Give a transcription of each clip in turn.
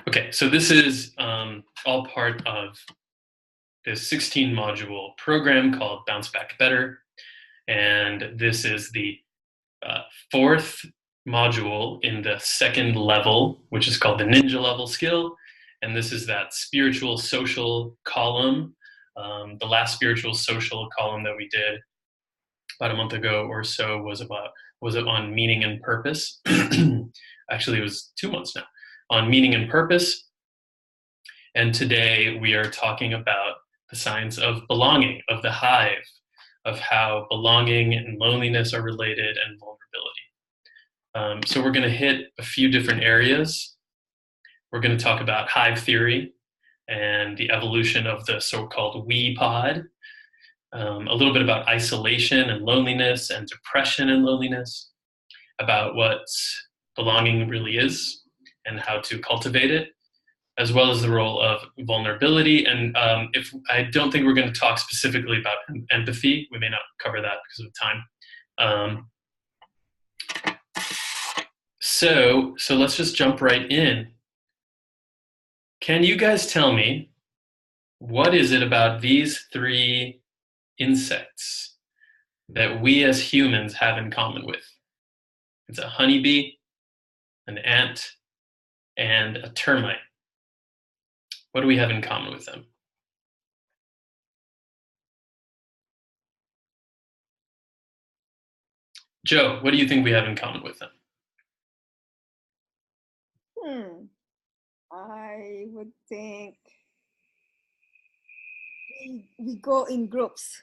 Okay, so this is all part of this 16 module program called Bounce Back Better. And this is the uh, fourth module in the second level, which is called the Ninja level skill. And this is that spiritual social column. The last spiritual social column that we did about a month ago or so was it on meaning and purpose. Actually, it was 2 months now on meaning and purpose. And today we are talking about the science of belonging, of the hive, of how belonging and loneliness are related and vulnerability. So we're going to hit a few different areas. We're going to talk about hive theory and the evolution of the so-called we pod, a little bit about isolation and loneliness and depression and loneliness, about what belonging really is and how to cultivate it, as well as the role of vulnerability. And if I don't think we're going to talk specifically about empathy, we may not cover that because of time. So let's just jump right in. Can you guys tell me, what is it about these three insects that we as humans have in common with? It's a honeybee, an ant, and a termite. What do we have in common with them? Joe, what do you think we have in common with them? I would think we go in groups.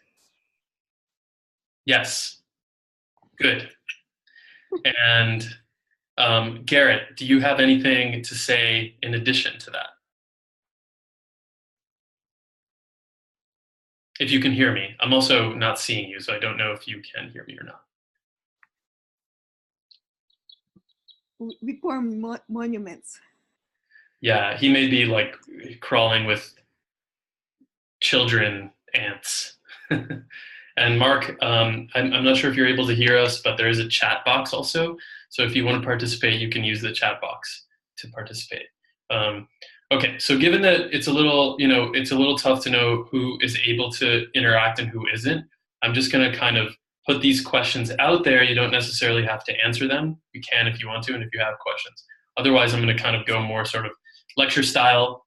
Yes. Good. And Garrett, do you have anything to say in addition to that? If you can hear me. I'm also not seeing you, so I don't know if you can hear me or not. We form monuments. Yeah, he may be like crawling with children ants. And Mark, I'm not sure if you're able to hear us, but there is a chat box also. So if you want to participate, you can use the chat box to participate. Okay, so given that it's a little, it's a little tough to know who is able to interact and who isn't, I'm just going to kind of put these questions out there. You don't necessarily have to answer them. You can if you want to, and if you have questions. Otherwise, I'm going to kind of go more sort of lecture style.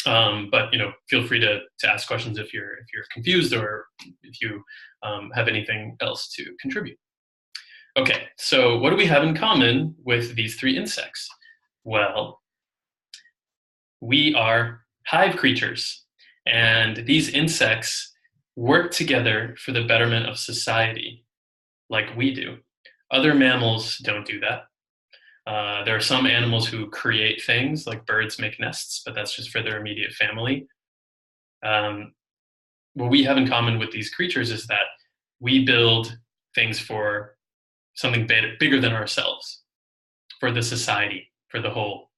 But feel free to ask questions if you're confused or if you have anything else to contribute. Okay, so what do we have in common with these three insects? Well, we are hive creatures, and these insects work together for the betterment of society, like we do. Other mammals don't do that. There are some animals who create things, like birds make nests, but that's just for their immediate family. What we have in common with these creatures is that we build things for something bigger than ourselves, for the society, for the whole,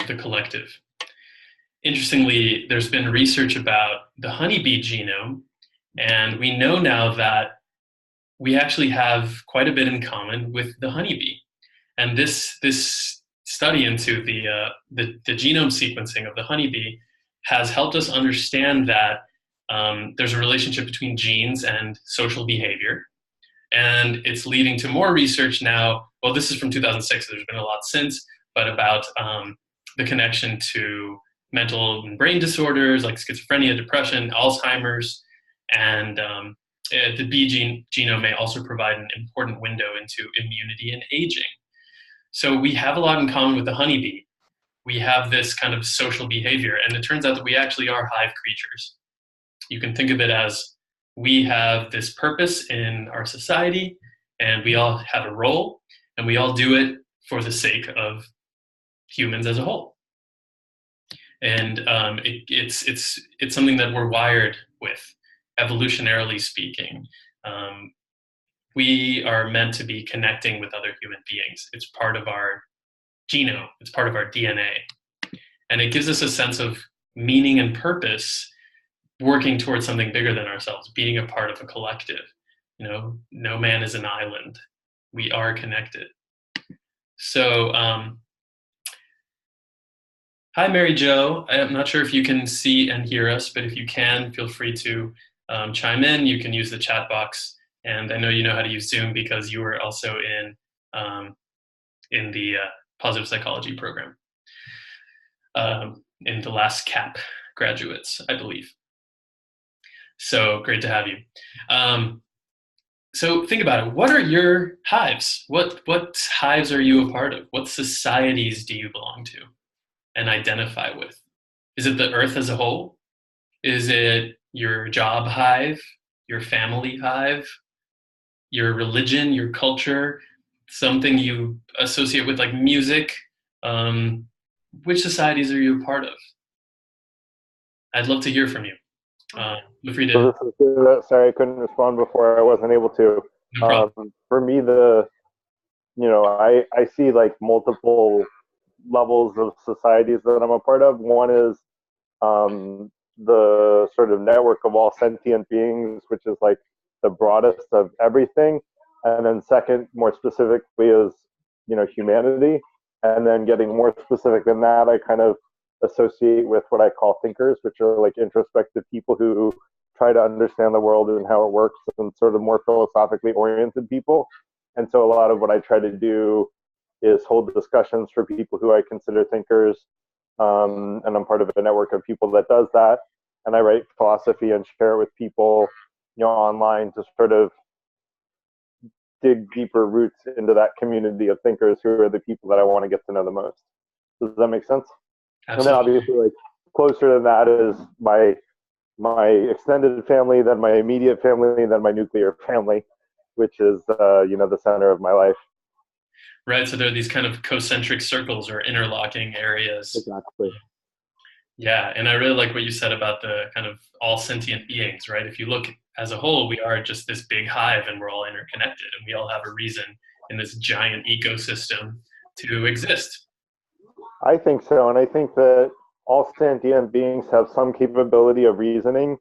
the collective. Interestingly, there's been research about the honeybee genome, and we know now that we actually have quite a bit in common with the honeybee. And this study into the genome sequencing of the honeybee has helped us understand that there's a relationship between genes and social behavior. And it's leading to more research now. Well, this is from 2006. There's been a lot since, but about the connection to mental and brain disorders like schizophrenia, depression, Alzheimer's, and the bee genome may also provide an important window into immunity and aging. So we have a lot in common with the honeybee. We have this kind of social behavior, and it turns out that we actually are hive creatures. You can think of it as we have this purpose in our society, and we all have a role, and we all do it for the sake of humans as a whole. And it's something that we're wired with, evolutionarily speaking. We are meant to be connecting with other human beings. It's part of our genome, it's part of our DNA. And it gives us a sense of meaning and purpose, working towards something bigger than ourselves, being a part of a collective. No man is an island. We are connected. So Hi, Mary Jo. I'm not sure if you can see and hear us, but if you can, feel free to chime in. You can use the chat box. And I know you know how to use Zoom because you were also um, in the positive psychology program, in the last CAP graduates, I believe. So great to have you. So think about it. What are your hives? What hives are you a part of? What societies do you belong to and identify with? Is it the earth as a whole? Is it your job hive, your family hive, your religion, your culture, something you associate with like music? Um, which societies are you a part of? I'd love to hear from you. Feel free So to, this is sorry I couldn't respond before. I wasn't able to. no problem. For me, I see like multiple levels of societies that I'm a part of. One is the sort of network of all sentient beings, which is like the broadest of everything. And then second, more specifically, is humanity. And then getting more specific than that, I kind of associate with what I call thinkers, which are like introspective people who try to understand the world and how it works, and sort of more philosophically oriented people. And so a lot of what I try to do is hold discussions for people who I consider thinkers, and I'm part of a network of people that does that. And I write philosophy and share it with people, online to sort of dig deeper roots into that community of thinkers who are the people that I want to get to know the most. Does that make sense? And then Absolutely. obviously, like closer to that is my extended family, then my immediate family, then my nuclear family, which is the center of my life. Right. So there are these kind of concentric circles or interlocking areas. Exactly. Yeah, and I really like what you said about the kind of all sentient beings, right? If you look as a whole, we are just this big hive and we're all interconnected and we all have a reason in this giant ecosystem to exist. I think so, and I think that all sentient beings have some capability of reasoning,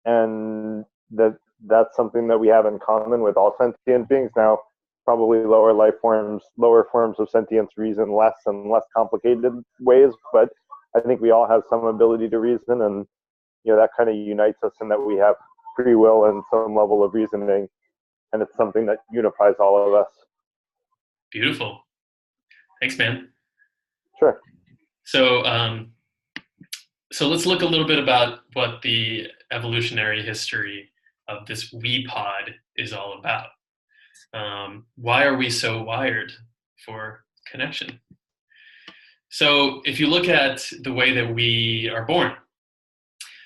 and that's something that we have in common with all sentient beings. Now, probably lower forms of sentience reason less and less complicated ways, but I think we all have some ability to reason, and that kind of unites us in that we have free will and some level of reasoning, and it's something that unifies all of us. Beautiful. Thanks, man. Sure. So, so let's look a little bit about what the evolutionary history of this wee pod is all about. Why are we so wired for connection? So, if you look at the way that we are born,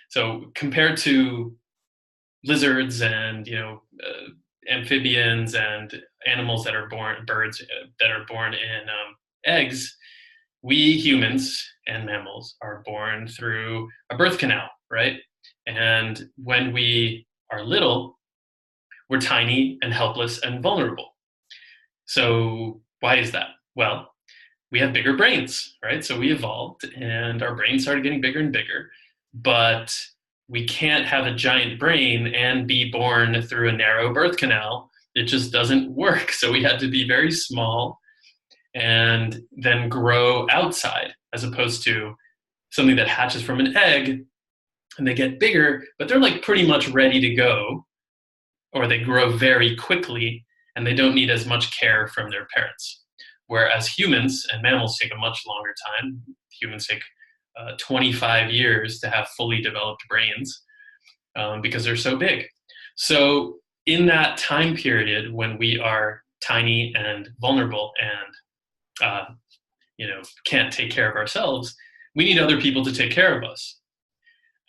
so compared to lizards and amphibians and animals that are born, birds that are born in eggs, we humans and mammals are born through a birth canal, right? And when we are little, we're tiny and helpless and vulnerable. So why is that? Well, we have bigger brains, right? So we evolved and our brains started getting bigger and bigger, but we can't have a giant brain and be born through a narrow birth canal. It just doesn't work. So we had to be very small and then grow outside, as opposed to something that hatches from an egg and they get bigger, but they're like pretty much ready to go, or they grow very quickly and they don't need as much care from their parents. Whereas humans and mammals take a much longer time. Humans take 25 years to have fully developed brains, because they're so big. So in that time period when we are tiny and vulnerable and can't take care of ourselves, we need other people to take care of us.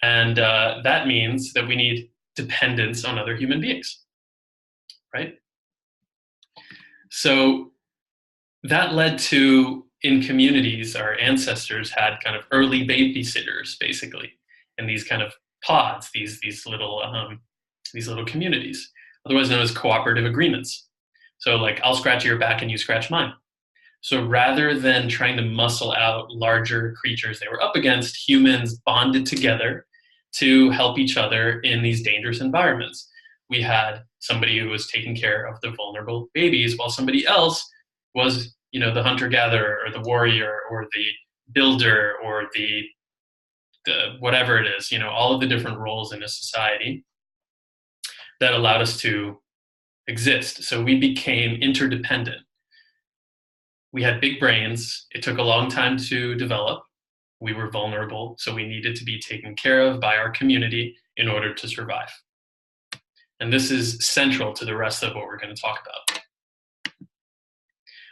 And that means that we need dependence on other human beings, right? So that led to, in communities, our ancestors had kind of early babysitters, basically, in these kind of pods, these little communities, otherwise known as cooperative agreements. So like, I'll scratch your back and you scratch mine. So rather than trying to muscle out larger creatures they were up against, humans bonded together to help each other in these dangerous environments. We had somebody who was taking care of the vulnerable babies while somebody else was, the hunter-gatherer or the warrior or builder or the whatever it is, all of the different roles in a society that allowed us to exist. So we became interdependent. We had big brains. It took a long time to develop. We were vulnerable, so we needed to be taken care of by our community in order to survive. And this is central to the rest of what we're going to talk about.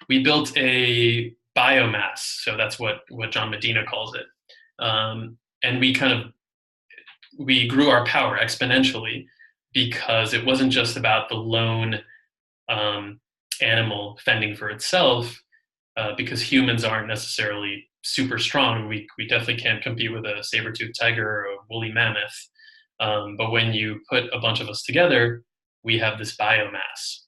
We built a biomass, so that's what John Medina calls it. And we grew our power exponentially because it wasn't just about the lone animal fending for itself, because humans aren't necessarily super strong. We definitely can't compete with a saber-toothed tiger or a woolly mammoth. But when you put a bunch of us together, we have this biomass.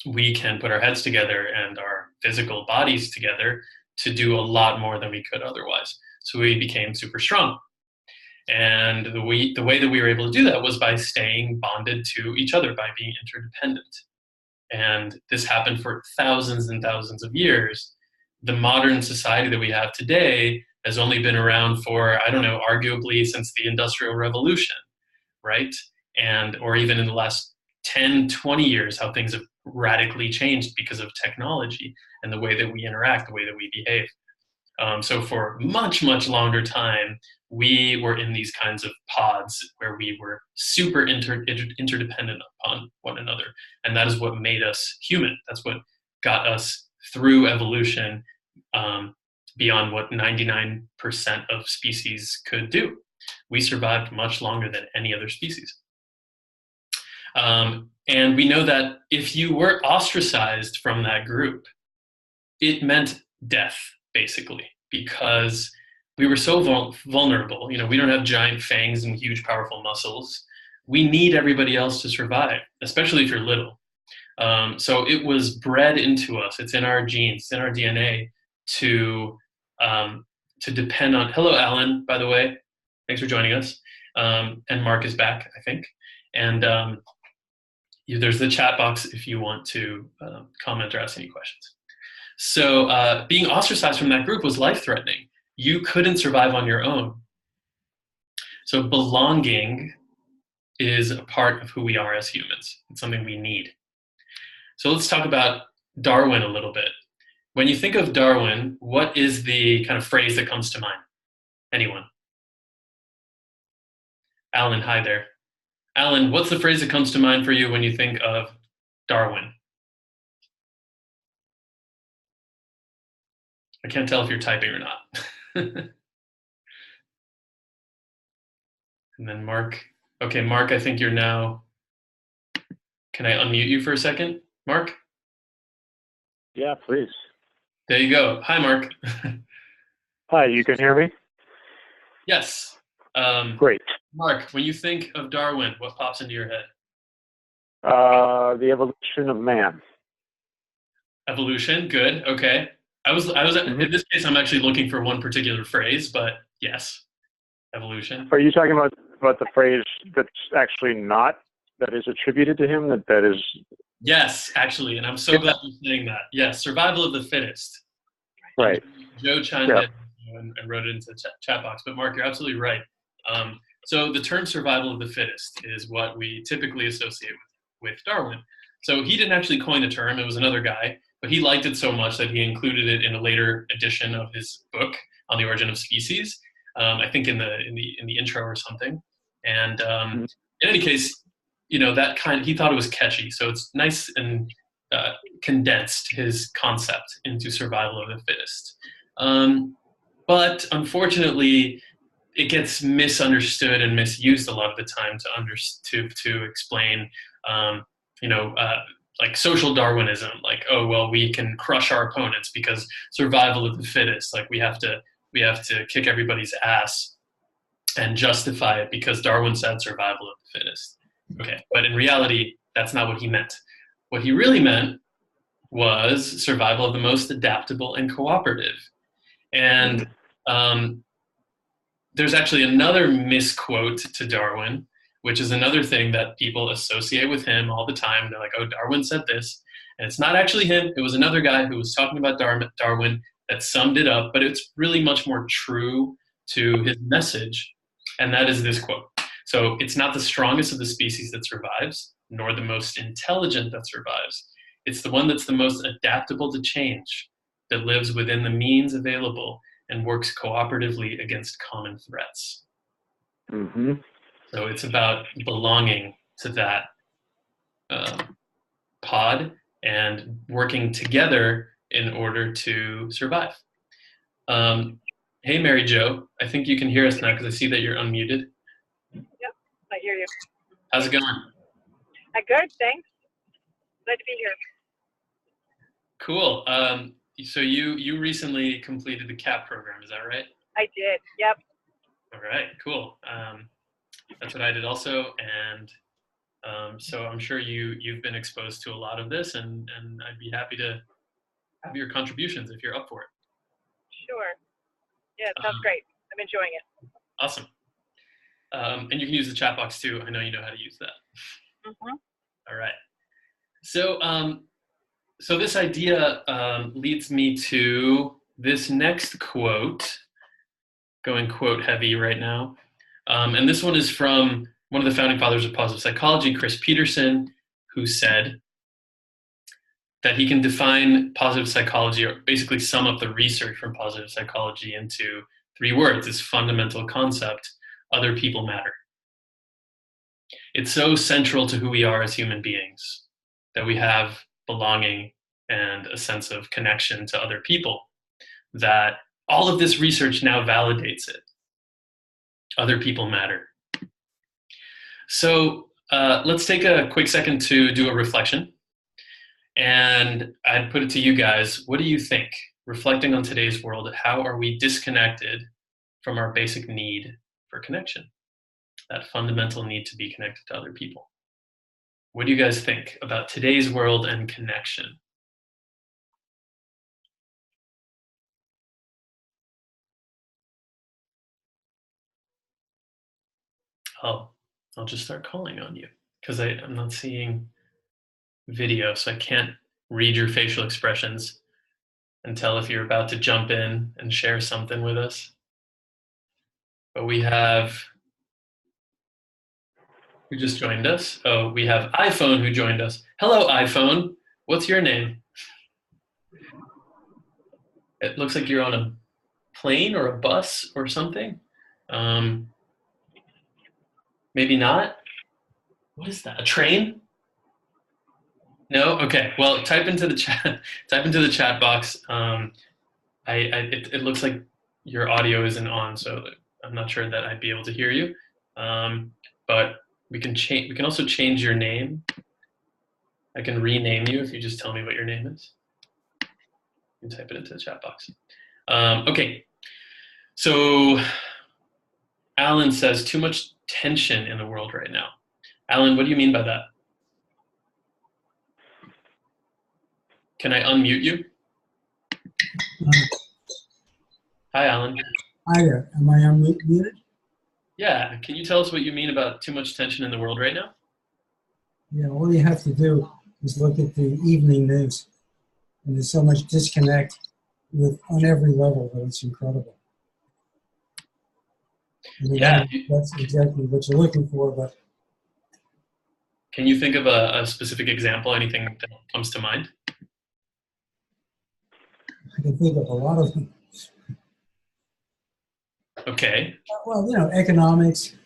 We can put our heads together and our physical bodies together to do a lot more than we could otherwise. So we became super strong. And the way that we were able to do that was by staying bonded to each other, by being interdependent. And this happened for thousands and thousands of years. The modern society that we have today has only been around for, I don't know, arguably since the Industrial Revolution, right? Or even in the last 10, 20 years, how things have radically changed because of technology and the way that we interact, the way that we behave. So for much, much longer time, we were in these kinds of pods where we were super interdependent upon one another. And that is what made us human. That's what got us through evolution beyond what 99% of species could do. We survived much longer than any other species. And we know that if you were ostracized from that group, it meant death, basically, because we were so vulnerable. We don't have giant fangs and huge, powerful muscles. We need everybody else to survive, especially if you're little. So it was bred into us. It's in our genes, it's in our DNA to depend on. Hello, Alan, by the way. Thanks for joining us. And Mark is back, I think. And there's the chat box if you want to comment or ask any questions. So being ostracized from that group was life-threatening. You couldn't survive on your own. So belonging is a part of who we are as humans. It's something we need. So let's talk about Darwin a little bit. When you think of Darwin, what is the kind of phrase that comes to mind? Anyone? Alan, hi there. Alan, what's the phrase that comes to mind for you when you think of Darwin? I can't tell if you're typing or not. And then Mark. Okay, Mark, I think you're now. Can I unmute you for a second, Mark? Yeah, please. There you go. Hi, Mark. Hi, you can hear me? Yes. Great. Mark, when you think of Darwin, what pops into your head? The evolution of man. Evolution, good. Okay. I was in this case, I'm actually looking for one particular phrase, but yes, evolution. Are you talking about the phrase that's actually not, that is attributed to him, that is? Yes, actually, and I'm so glad you're saying that. Yes, survival of the fittest. Right. Joe chimed in and wrote it into the chat box, but Mark, you're absolutely right. So the term survival of the fittest is what we typically associate with Darwin. So he didn't actually coin the term, it was another guy, but he liked it so much that he included it in a later edition of his book on the origin of species. I think in the intro or something. And in any case, he thought it was catchy. So it's nice and condensed his concept into survival of the fittest. But unfortunately, it gets misunderstood and misused a lot of the time to explain, like social Darwinism, like, oh, well, we can crush our opponents because survival of the fittest. Like we have to kick everybody's ass and justify it because Darwin said survival of the fittest. Okay, but in reality, that's not what he meant. What he really meant was survival of the most adaptable and cooperative. And there's actually another misquote to Darwin, which is another thing that people associate with him all the time. They're like, oh, Darwin said this. And it's not actually him. It was another guy who was talking about Darwin that summed it up, but it's really much more true to his message, and that is this quote. So it's not the strongest of the species that survives, nor the most intelligent that survives. It's the one that's the most adaptable to change, that lives within the means available and works cooperatively against common threats. Mm-hmm. So it's about belonging to that pod and working together in order to survive. Hey, Mary Jo, I think you can hear us now because I see that you're unmuted. Yep, I hear you. How's it going? Good, thanks. Glad to be here. Cool. So you recently completed the CAP program, is that right? I did, yep. All right, cool. That's what I did also, and so I'm sure you've been exposed to a lot of this, and I'd be happy to have your contributions if you're up for it. Sure. Yeah, it sounds great. I'm enjoying it. Awesome. And you can use the chat box too. I know you know how to use that. Mm-hmm. All right. So so this idea leads me to this next quote, going quote heavy right now. And this one is from one of the founding fathers of positive psychology, Chris Peterson, who said that he can define positive psychology, or basically sum up the research from positive psychology, into 3 words, this fundamental concept: other people matter. It's so central to who we are as human beings, that we have belonging and a sense of connection to other people, that all of this research now validates it. Other people matter. So let's take a quick second to do a reflection. And I'd put it to you guys, what do you think? Reflecting on today's world, how are we disconnected from our basic need for connection? That fundamental need to be connected to other people. What do you guys think about today's world and connection? I'll just start calling on you because I'm not seeing video, so I can't read your facial expressions and tell if you're about to jump in and share something with us. But we have, who just joined us? Oh, we have iPhone who joined us. Hello, iPhone. What's your name? It looks like you're on a plane or a bus or something. Maybe not. What is that? A train? No. Okay. Well, type into the chat. Type into the chat box. It looks like your audio isn't on, so I'm not sure that I'd be able to hear you. But we can change. We can also change your name. I can rename you if you just tell me what your name is. You can type it into the chat box. Okay. So Alan says too much tension in the world right now. Alan, what do you mean by that? Can I unmute you? Hi, Alan. Hi there. Am I unmuted? Yeah. Can you tell us what you mean about too much tension in the world right now? Yeah, all you have to do is look at the evening news. And there's so much disconnect on every level that it's incredible. I mean, Yeah. that's exactly what you're looking for, but can you think of a specific example, anything that comes to mind? I can think of a lot of them. Okay. Well, economics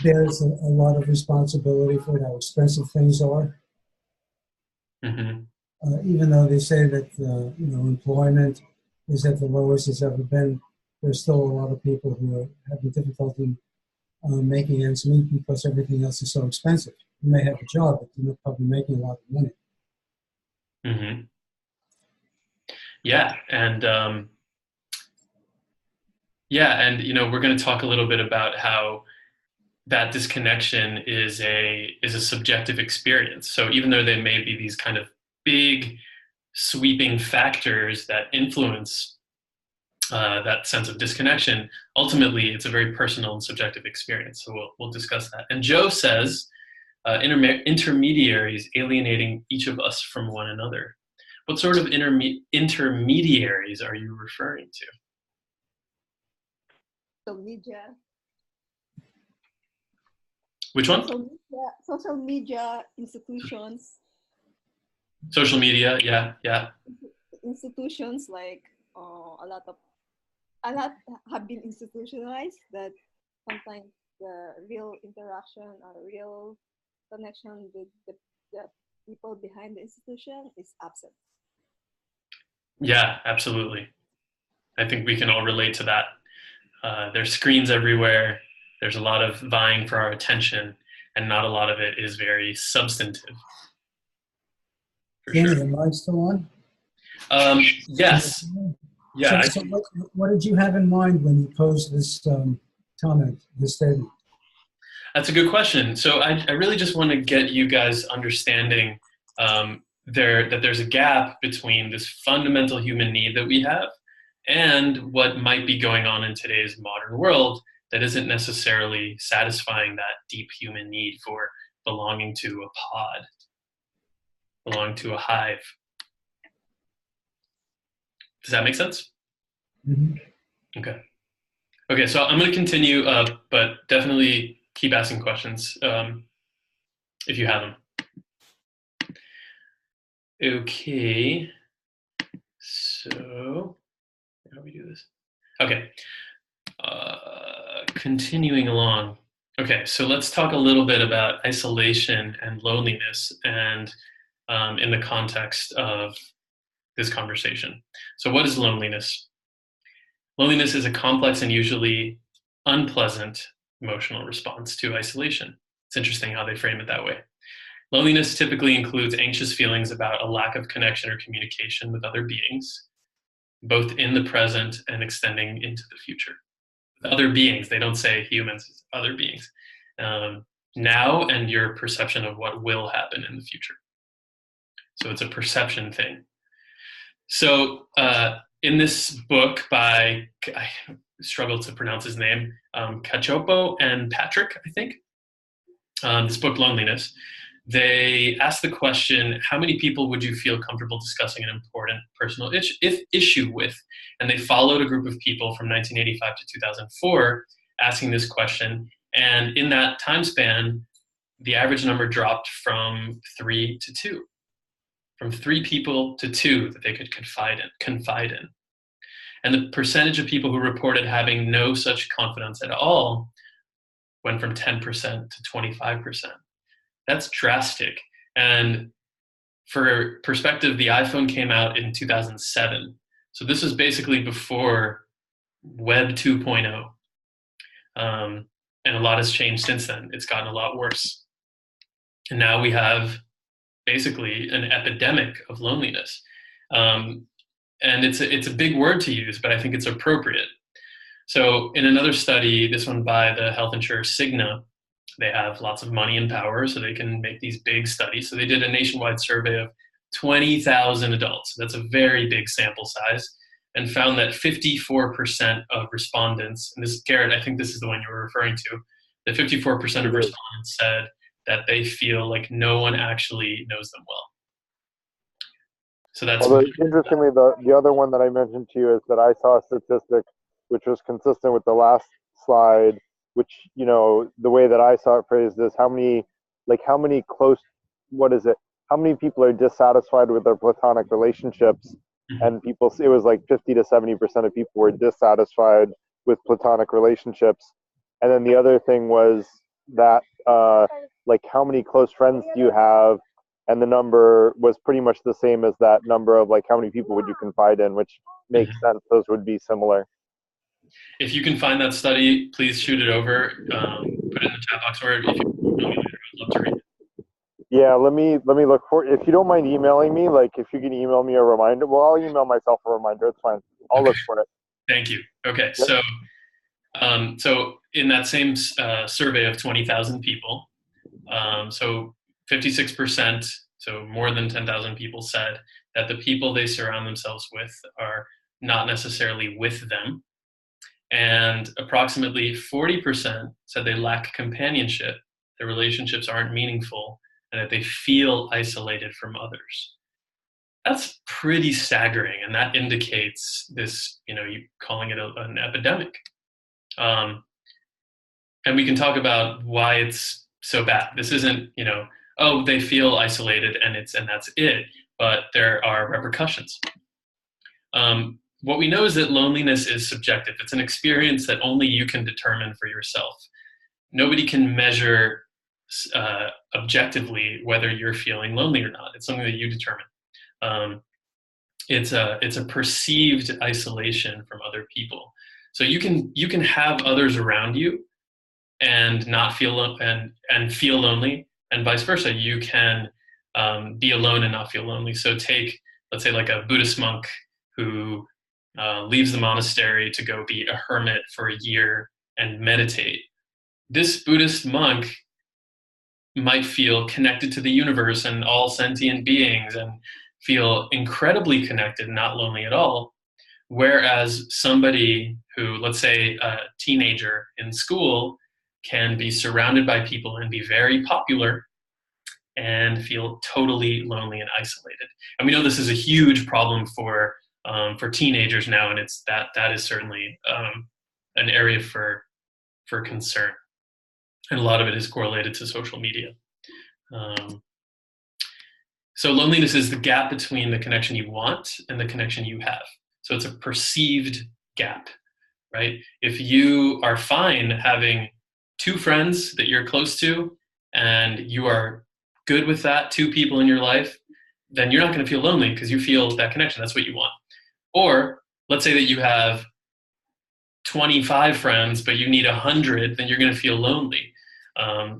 bears a lot of responsibility for how expensive things are. Mm-hmm. Even though they say that employment is at the lowest it's ever been, there's still a lot of people who are having difficulty making ends meet because everything else is so expensive. You may have a job, but you're not probably making a lot of money. Mm-hmm. Yeah, and we're going to talk a little bit about how that disconnection is a subjective experience. So even though there may be these kind of big sweeping factors that influence that sense of disconnection, ultimately it's a very personal and subjective experience. So we'll discuss that. And Joe says intermediaries alienating each of us from one another. What sort of intermediaries are you referring to? Social media. Which one? Social media institutions. Social media, yeah, yeah. Institutions like a lot have been institutionalized, that sometimes the real interaction or real connection with the people behind the institution is absent. Yeah, absolutely. I think we can all relate to that. There's screens everywhere. There's a lot of vying for our attention, and not a lot of it is very substantive. For Danny, sure. am I still on? Yes. Yeah. So what did you have in mind when you posed this comment, this statement? That's a good question. So I really just want to get you guys understanding that there's a gap between this fundamental human need that we have and what might be going on in today's modern world that isn't necessarily satisfying that deep human need for belonging to a pod, belonging to a hive. Does that make sense? Mm-hmm. Okay. Okay, so I'm going to continue, but definitely keep asking questions if you have them. Okay, so how do we do this? Okay, continuing along. Okay, so let's talk a little bit about isolation and loneliness, and in the context of this conversation. So what is loneliness? Loneliness is a complex and usually unpleasant emotional response to isolation. It's interesting how they frame it that way. Loneliness typically includes anxious feelings about a lack of connection or communication with other beings, both in the present and extending into the future. Other beings, they don't say humans, it's other beings. Now and your perception of what will happen in the future. So it's a perception thing. So in this book by, I struggle to pronounce his name, Cacioppo and Patrick, I think, this book, Loneliness, they asked the question, how many people would you feel comfortable discussing an important personal issue with? And they followed a group of people from 1985 to 2004 asking this question. And in that time span, the average number dropped from 3 to 2. From 3 people to 2 that they could confide in. And the percentage of people who reported having no such confidence at all went from 10% to 25%. That's drastic. And for perspective, the iPhone came out in 2007. So this was basically before Web 2.0. And a lot has changed since then. It's gotten a lot worse. And now we have basically an epidemic of loneliness. And it's a big word to use, but I think it's appropriate. So in another study, this one by the health insurer Cigna, they have lots of money and power, so they can make these big studies. So they did a nationwide survey of 20,000 adults. That's a very big sample size, and found that 54% of respondents, and this, Garrett, I think this is the one you were referring to, that 54% of respondents said that they feel like no one actually knows them well. So that's interestingly, the other one that I mentioned to you is that I saw a statistic which was consistent with the last slide, which, you know, the way that I saw it phrased is how many people are dissatisfied with their platonic relationships. And people, it was like 50 to 70% of people were dissatisfied with platonic relationships. And then the other thing was that, like, how many close friends do you have? And the number was pretty much the same as that number of, like, how many people would you confide in, which makes sense. Those would be similar. If you can find that study, please shoot it over. Put it in the chat box, or if you email me later, I'd love to read it. Yeah, let me look for it. If you don't mind emailing me, like, if you can email me a reminder, well, I'll email myself a reminder. It's fine. I'll look for it. Thank you. Okay, Yep. So in that same survey of 20,000 people, so 56%, so more than 10,000 people said that the people they surround themselves with are not necessarily with them. And approximately 40% said they lack companionship, their relationships aren't meaningful, and that they feel isolated from others. that's pretty staggering, and that indicates this, you calling it an epidemic. And we can talk about why it's so bad. This isn't, oh, they feel isolated and that's it, but there are repercussions. What we know is that loneliness is subjective. It's an experience that only you can determine for yourself. Nobody can measure objectively whether you're feeling lonely or not. It's something that you determine. It's a perceived isolation from other people. So you can have others around you and not feel and feel lonely, and vice versa. You can be alone and not feel lonely. So take, let's say, like a Buddhist monk who leaves the monastery to go be a hermit for a year and meditate. This Buddhist monk might feel connected to the universe and all sentient beings and feel incredibly connected, not lonely at all. Whereas somebody who, let's say a teenager in school, can be surrounded by people and be very popular and feel totally lonely and isolated. And we know this is a huge problem for teenagers now, and it's that is certainly an area for concern. And a lot of it is correlated to social media. So loneliness is the gap between the connection you want and the connection you have. So it's a perceived gap, right? If you are fine having 2 friends that you're close to and you are good with that, 2 people in your life, then you're not going to feel lonely because you feel that connection. That's what you want. Or let's say that you have 25 friends, but you need 100, then you're going to feel lonely.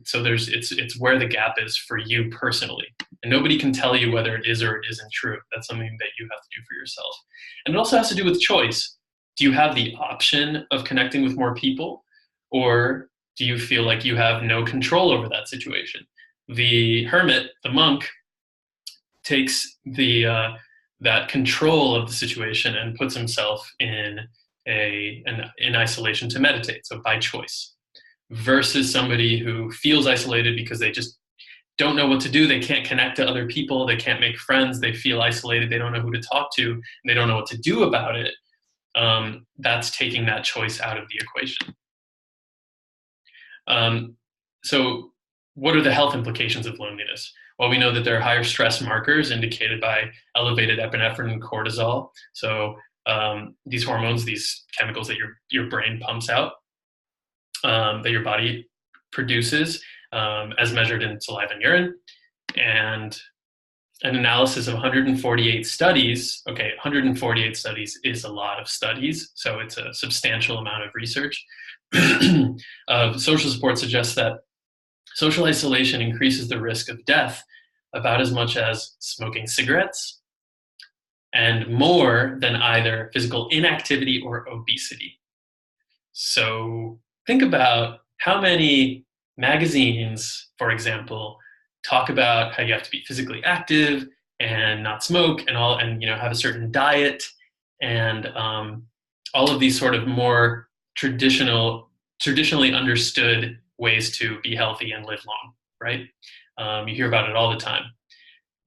So it's where the gap is for you personally. And nobody can tell you whether it is or it isn't true. That's something that you have to do for yourself. And it also has to do with choice. Do you have the option of connecting with more people, or do you feel like you have no control over that situation? The hermit, the monk, takes that control of the situation and puts himself in isolation to meditate, so by choice, versus somebody who feels isolated because they just don't know what to do. They can't connect to other people. They can't make friends. They feel isolated. They don't know who to talk to. And they don't know what to do about it. That's taking that choice out of the equation. So what are the health implications of loneliness? Well, we know that there are higher stress markers indicated by elevated epinephrine and cortisol. So these hormones, these chemicals that your brain pumps out, that your body produces, as measured in saliva and urine. And an analysis of 148 studies, 148 studies is a lot of studies, so it's a substantial amount of research. Social support suggests that social isolation increases the risk of death about as much as smoking cigarettes, and more than either physical inactivity or obesity. So think about how many magazines, for example, talk about how you have to be physically active and not smoke and have a certain diet and all of these sort of more traditionally understood ways to be healthy and live long, right? You hear about it all the time.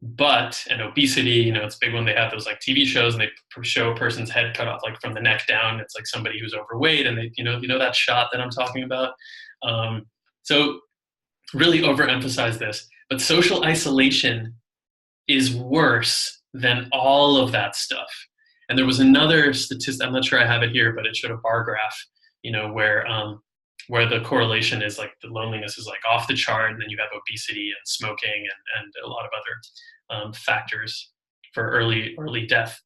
And obesity, it's big when they have those like TV shows and they show a person's head cut off like from the neck down. It's like somebody who's overweight, and they, that shot that I'm talking about. So really overemphasize this, but social isolation is worse than all of that stuff. And there was another statistic, I'm not sure I have it here, but it showed a bar graph, where the correlation is like the loneliness is like off the chart, and then you have obesity and smoking and a lot of other factors for early death.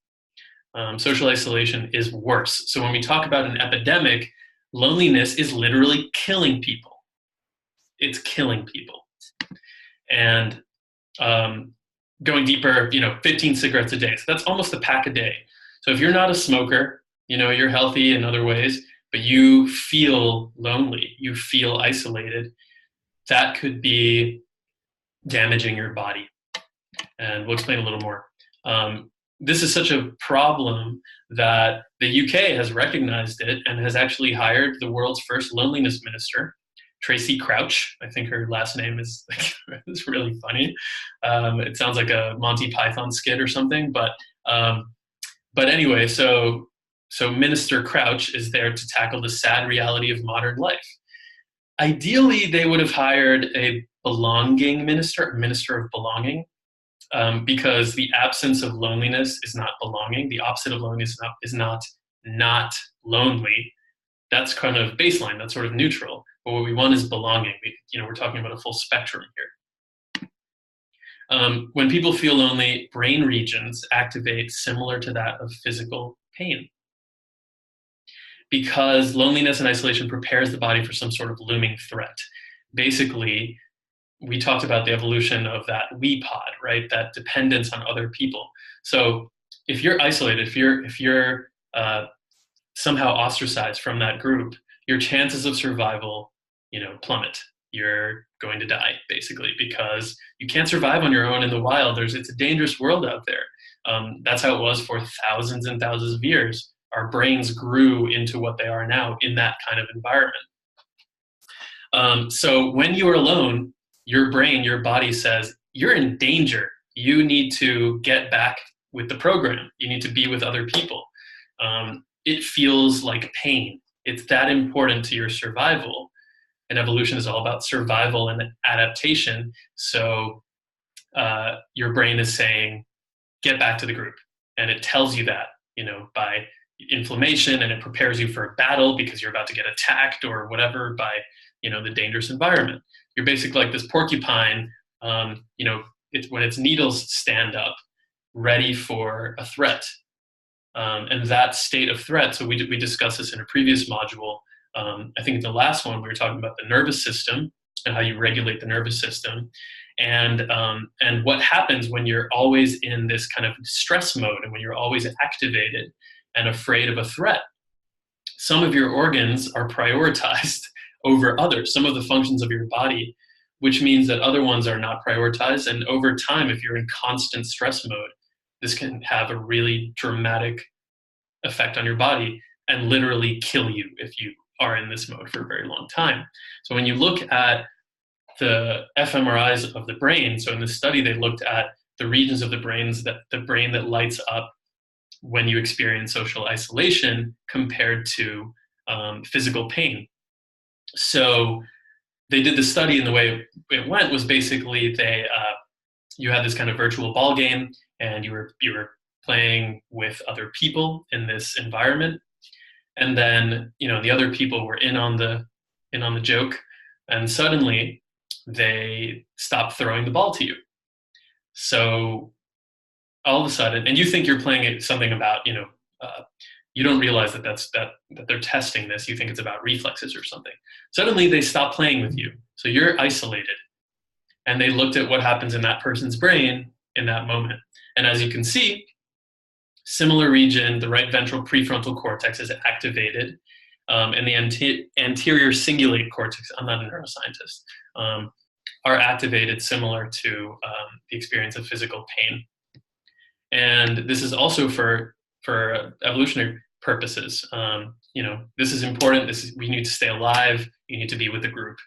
Social isolation is worse. So when we talk about an epidemic, loneliness is literally killing people. It's killing people. And going deeper, 15 cigarettes a day. So that's almost a pack a day. So if you're not a smoker, you're healthy in other ways, but you feel lonely, you feel isolated, that could be damaging your body. And we'll explain a little more. This is such a problem that the UK has recognized it and has actually hired the world's first loneliness minister, Tracy Crouch. I think her last name is like, it's really funny. It sounds like a Monty Python skit or something. But anyway, so Minister Crouch is there to tackle the sad reality of modern life. Ideally, they would have hired a belonging minister, a minister of belonging, because the absence of loneliness is not belonging. The opposite of loneliness is not lonely. That's kind of baseline. That's sort of neutral. But what we want is belonging. We're talking about a full spectrum here. When people feel lonely, brain regions activate similar to that of physical pain. Because loneliness and isolation prepares the body for some sort of looming threat. Basically, we talked about the evolution of that we pod, right? That dependence on other people. So if you're isolated, if you're somehow ostracized from that group, your chances of survival, plummet. You're going to die, basically, because you can't survive on your own in the wild. It's a dangerous world out there. That's how it was for thousands and thousands of years. Our brains grew into what they are now in that kind of environment. So when you are alone, your brain, your body says, you're in danger. You need to get back with the program. You need to be with other people. It feels like pain. It's that important to your survival. And evolution is all about survival and adaptation. So your brain is saying, get back to the group. And it tells you that, by inflammation, and it prepares you for a battle because you're about to get attacked or whatever by, the dangerous environment. You're basically like this porcupine, when its needles stand up, ready for a threat. And that state of threat, so we discussed this in a previous module. I think the last one we were talking about the nervous system and how you regulate the nervous system, and what happens when you're always in this kind of stress mode and when you're always activated and afraid of a threat. Some of your organs are prioritized over others, some of the functions of your body, which means that other ones are not prioritized. And over time, if you're in constant stress mode, this can have a really dramatic effect on your body and literally kill you if you are in this mode for a very long time. So when you look at the fMRIs of the brain, so in this study, they looked at the regions of the brain that lights up when you experience social isolation compared to physical pain. So they did the study, and the way it went was basically you had this kind of virtual ball game, and you were playing with other people in this environment, and then the other people were in on the joke, and suddenly they stopped throwing the ball to you. So all of a sudden, and you think you're playing something about you don't realize that they're testing this. You think it's about reflexes or something. Suddenly they stop playing with you. So you're isolated. And they looked at what happens in that person's brain in that moment. And as you can see, similar region, the right ventral prefrontal cortex is activated, and the anterior cingulate cortex, I'm not a neuroscientist, are activated similar to the experience of physical pain. And this is also for evolutionary purposes. This is important. We need to stay alive. You need to be with the group.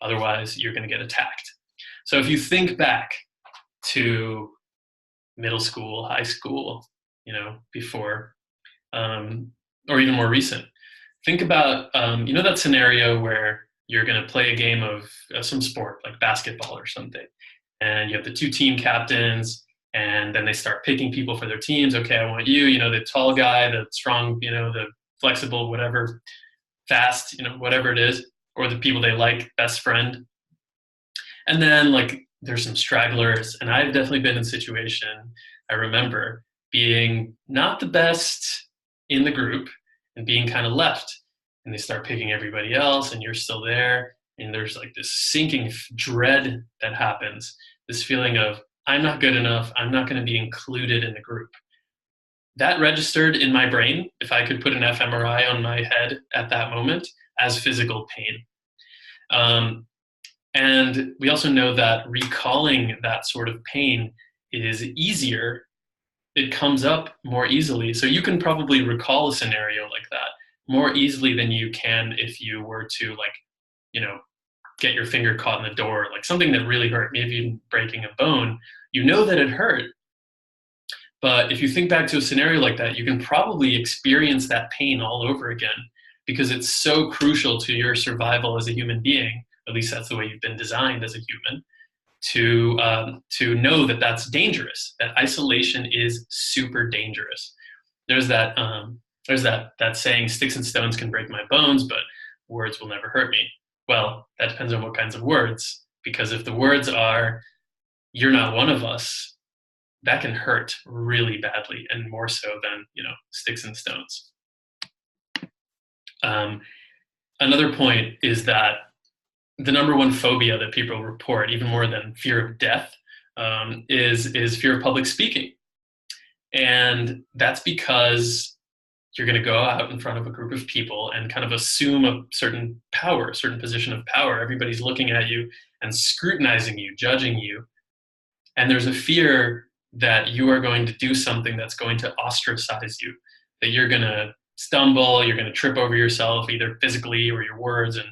Otherwise, you're going to get attacked. So if you think back to middle school, high school, before, or even more recent, think about, that scenario where you're going to play a game of some sport like basketball or something. And you have the two team captains, and then they start picking people for their teams. Okay, I want you, the tall guy, the strong, the flexible, whatever, fast, whatever it is, or the people they like, best friend. And then there's some stragglers, and I've definitely been in a situation, I remember being not the best in the group and being kind of left, and they start picking everybody else, and you're still there, and there's this sinking dread that happens, this feeling of, I'm not good enough, I'm not going to be included in the group. That registered in my brain, if I could put an fMRI on my head at that moment, as physical pain. And we also know that recalling that sort of pain is easier. It comes up more easily. So you can probably recall a scenario like that more easily than you can if you were to get your finger caught in the door, like something that really hurt, maybe even breaking a bone, you know that it hurt. But if you think back to a scenario like that, you can probably experience that pain all over again because it's so crucial to your survival as a human being. At least that's the way you've been designed as a human, to know that that's dangerous. That isolation is super dangerous. There's that saying, "Sticks and stones can break my bones, but words will never hurt me." Well, that depends on what kinds of words. Because if the words are, "You're not one of us," that can hurt really badly, and more so than, sticks and stones. Another point is that the number one phobia that people report, even more than fear of death, is fear of public speaking. And that's because you're going to go out in front of a group of people and kind of assume a certain power, a certain position of power. Everybody's looking at you and scrutinizing you, judging you. And there's a fear that you are going to do something that's going to ostracize you, that you're going to stumble, you're going to trip over yourself, either physically or your words, and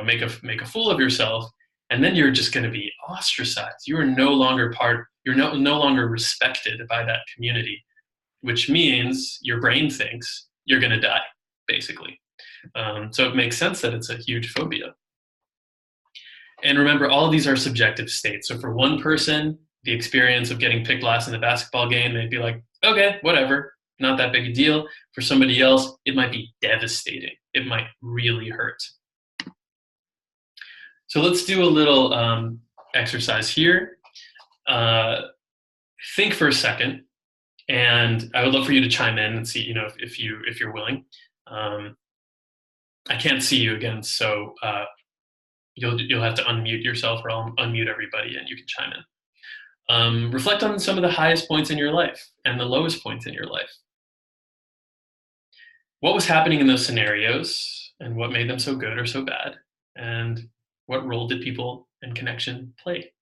make a fool of yourself, and then you're just going to be ostracized. You are no longer you're no longer respected by that community, which means your brain thinks you're going to die, basically. So it makes sense that it's a huge phobia. And remember, all of these are subjective states. So for one person, the experience of getting picked last in the basketball game, they'd be like, okay, whatever, not that big a deal. For somebody else, it might be devastating. It might really hurt. So let's do a little exercise here. Think for a second, and I would love for you to chime in and see, if you're willing. I can't see you again, so you'll have to unmute yourself, or I'll unmute everybody, and you can chime in. Reflect on some of the highest points in your life and the lowest points in your life. What was happening in those scenarios, and what made them so good or so bad? And what role did people and connection play?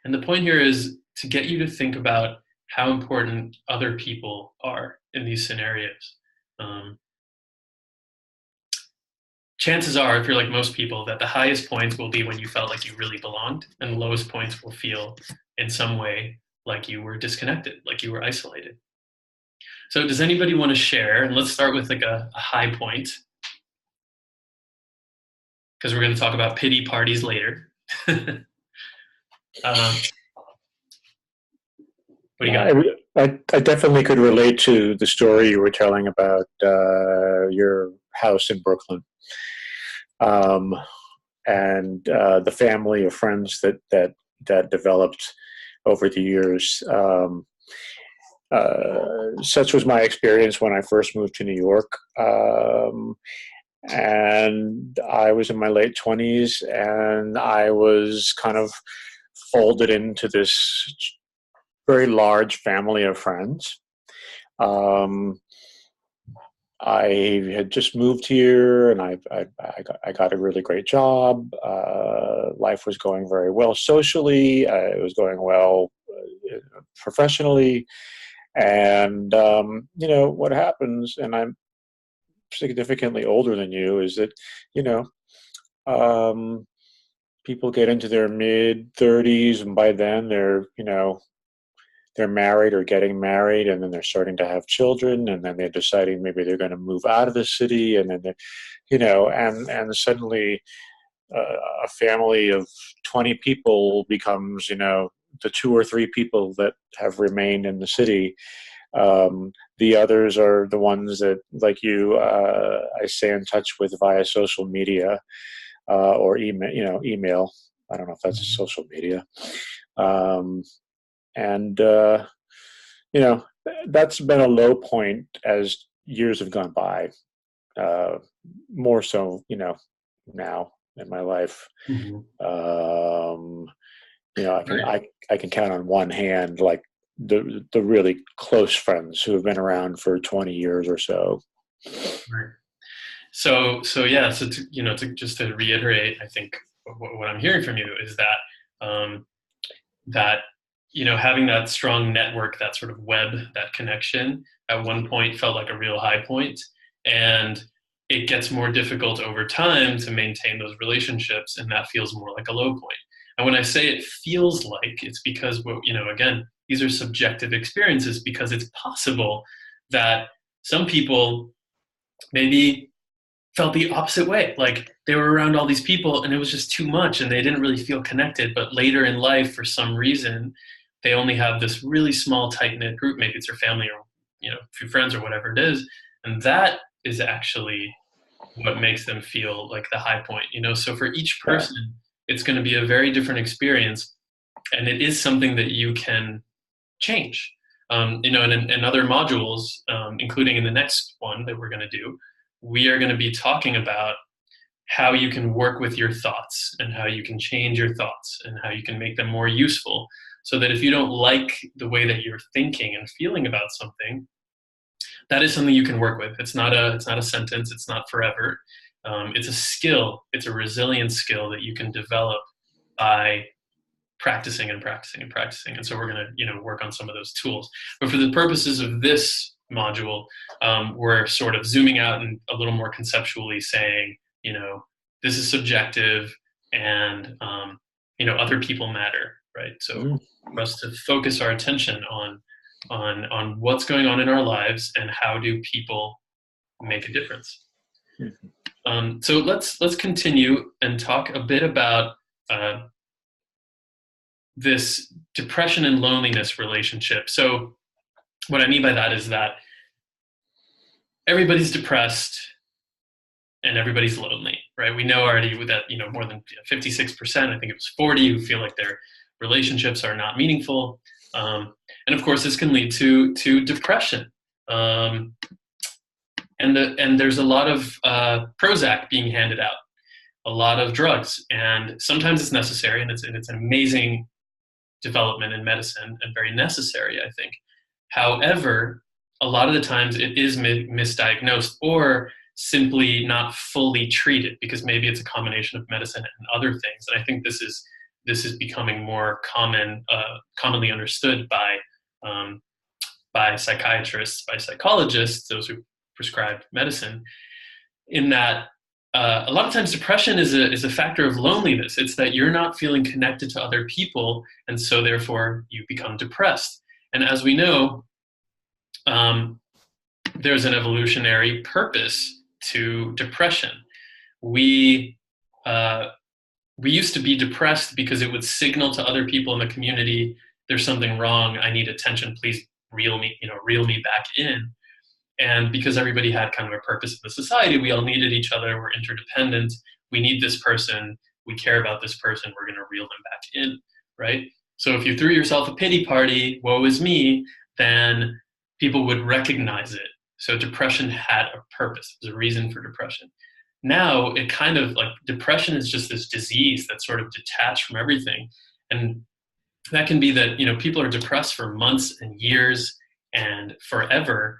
And the point here is to get you to think about how important other people are in these scenarios. Chances are, if you're like most people, that the highest points will be when you felt like you really belonged, and the lowest points will feel in some way like you were disconnected, like you were isolated. So does anybody want to share? And let's start with like a high point, because we're going to talk about pity parties later. What do you got? I definitely could relate to the story you were telling about your house in Brooklyn, and the family of friends that developed over the years. Such was my experience when I first moved to New York. And I was in my late 20s, and I was kind of folded into this very large family of friends. I had just moved here, and I got a really great job. Life was going very well socially. It was going well professionally. And, what happens, and I'm significantly older than you, is that, people get into their mid-30s, and by then they're married or getting married, and then they're starting to have children, and then they're deciding maybe they're going to move out of the city, and then and suddenly a family of 20 people becomes, the 2 or 3 people that have remained in the city. The others are the ones that, like you, I stay in touch with via social media or email. I don't know if that's social media. And that's been a low point as years have gone by. More so, now in my life. Mm-hmm. I can count on one hand, like the really close friends who have been around for 20 years or so. Right. So just to reiterate, I think what I'm hearing from you is that having that strong network, that sort of web, that connection, at one point felt like a real high point, and it gets more difficult over time to maintain those relationships, and that feels more like a low point. And when I say it feels like, it's because, again, these are subjective experiences, because it's possible that some people maybe felt the opposite way. Like they were around all these people and it was just too much and they didn't really feel connected. But later in life, for some reason, they only have this really small, tight-knit group. Maybe it's their family or, a few friends or whatever it is. And that is actually what makes them feel like the high point. So for each person, it's going to be a very different experience. And it is something that you can change. In other modules, including in the next one that we're going to do, we are going to be talking about how you can work with your thoughts and how you can change your thoughts and how you can make them more useful, so that if you don't like the way that you're thinking and feeling about something, that is something you can work with. It's not a sentence. It's not forever. It's a skill. It's a resilient skill that you can develop by practicing and practicing and practicing. And so we're going to, work on some of those tools. But for the purposes of this module, we're sort of zooming out and a little more conceptually saying, this is subjective and, other people matter, right? So for us to focus our attention on what's going on in our lives and how do people make a difference. So let's continue and talk a bit about this depression and loneliness relationship. So what I mean by that is that everybody's depressed and everybody's lonely, right? We know already that, more than 56%, I think it was 40, who feel like their relationships are not meaningful. And of course, this can lead to depression. And there's a lot of Prozac being handed out, a lot of drugs, and sometimes it's necessary, and it's an amazing development in medicine and very necessary, I think. However, a lot of the times it is misdiagnosed or simply not fully treated, because maybe it's a combination of medicine and other things. And I think this is becoming more commonly understood by psychiatrists, by psychologists, those who prescribe medicine, in that a lot of times depression is a factor of loneliness. It's that you're not feeling connected to other people, and so therefore you become depressed. And as we know, there's an evolutionary purpose to depression. We used to be depressed because it would signal to other people in the community, there's something wrong, I need attention, please reel me back in. And because everybody had kind of a purpose in the society, we all needed each other, we're interdependent, we need this person, we care about this person, we're going to reel them back in, right? So if you threw yourself a pity party, woe is me, then people would recognize it. So depression had a purpose, there's a reason for depression. Now it kind of like depression is just this disease that's sort of detached from everything. And that can be that, people are depressed for months and years and forever,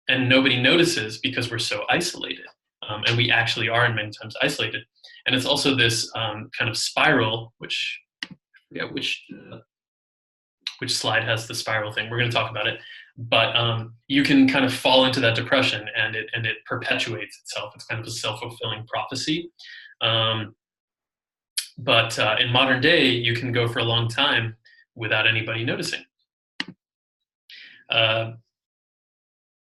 and nobody notices because we're so isolated. And we actually are many times isolated. And it's also this kind of spiral, which slide has the spiral thing. We're going to talk about it. But you can kind of fall into that depression, and it perpetuates itself. It's kind of a self-fulfilling prophecy. But in modern day, you can go for a long time without anybody noticing.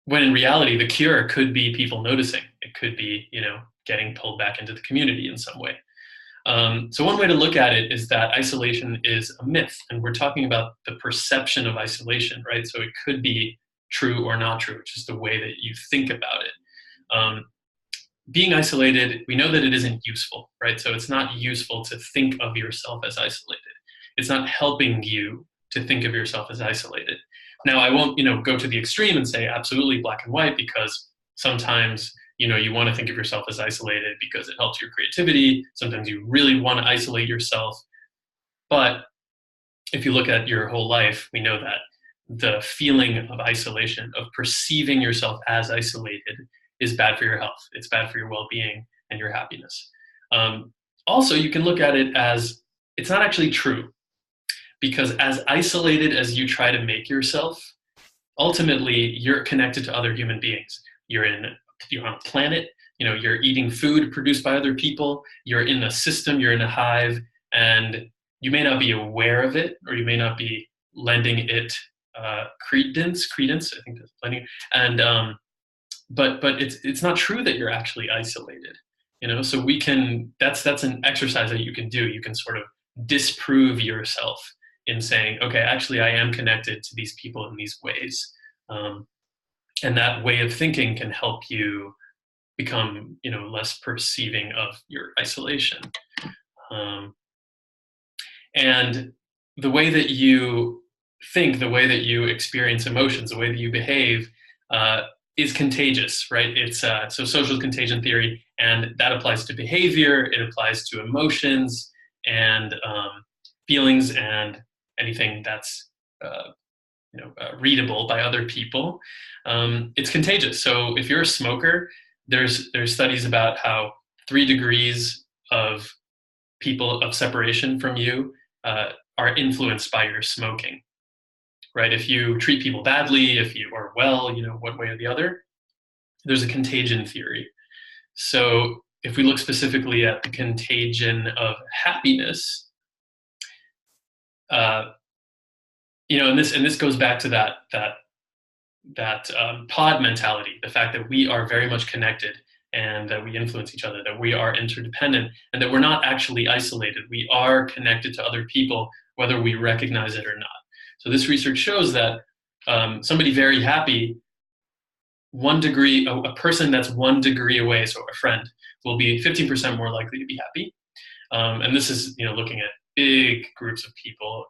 When in reality, the cure could be people noticing. It could be, getting pulled back into the community in some way. So one way to look at it is that isolation is a myth, and we're talking about the perception of isolation, right? So it could be true or not true. It's just the way that you think about it. Being isolated, we know that it isn't useful, right? So it's not useful to think of yourself as isolated. It's not helping you to think of yourself as isolated. Now, I won't, go to the extreme and say absolutely black and white, because sometimes, you want to think of yourself as isolated because it helps your creativity. Sometimes you really want to isolate yourself. But if you look at your whole life, we know that the feeling of isolation, of perceiving yourself as isolated, is bad for your health. It's bad for your well-being and your happiness. Also, you can look at it as it's not actually true, because as isolated as you try to make yourself, ultimately you're connected to other human beings. You're in you're on a planet, you're eating food produced by other people, you're in a system, you're in a hive, and you may not be aware of it, or you may not be lending it credence, I think that's plenty. And but it's not true that you're actually isolated. So that's an exercise that you can do. You can sort of disprove yourself in saying, okay, actually I am connected to these people in these ways. And that way of thinking can help you become, less perceiving of your isolation. And the way that you think, the way that you experience emotions, the way that you behave is contagious, right? It's so social contagion theory, and that applies to behavior, it applies to emotions and feelings and anything that's readable by other people. It's contagious. So if you're a smoker, there's studies about how 3 degrees of people of separation from you are influenced by your smoking, right? If you treat people badly, if you are well, one way or the other, there's a contagion theory. So if we look specifically at the contagion of happiness, and this goes back to that pod mentality, the fact that we are very much connected and that we influence each other, that we are interdependent, and that we're not actually isolated. We are connected to other people, whether we recognize it or not. So this research shows that somebody very happy, 1 degree, a person that's 1 degree away, so a friend, will be 15% more likely to be happy. And this is, looking at big groups of people.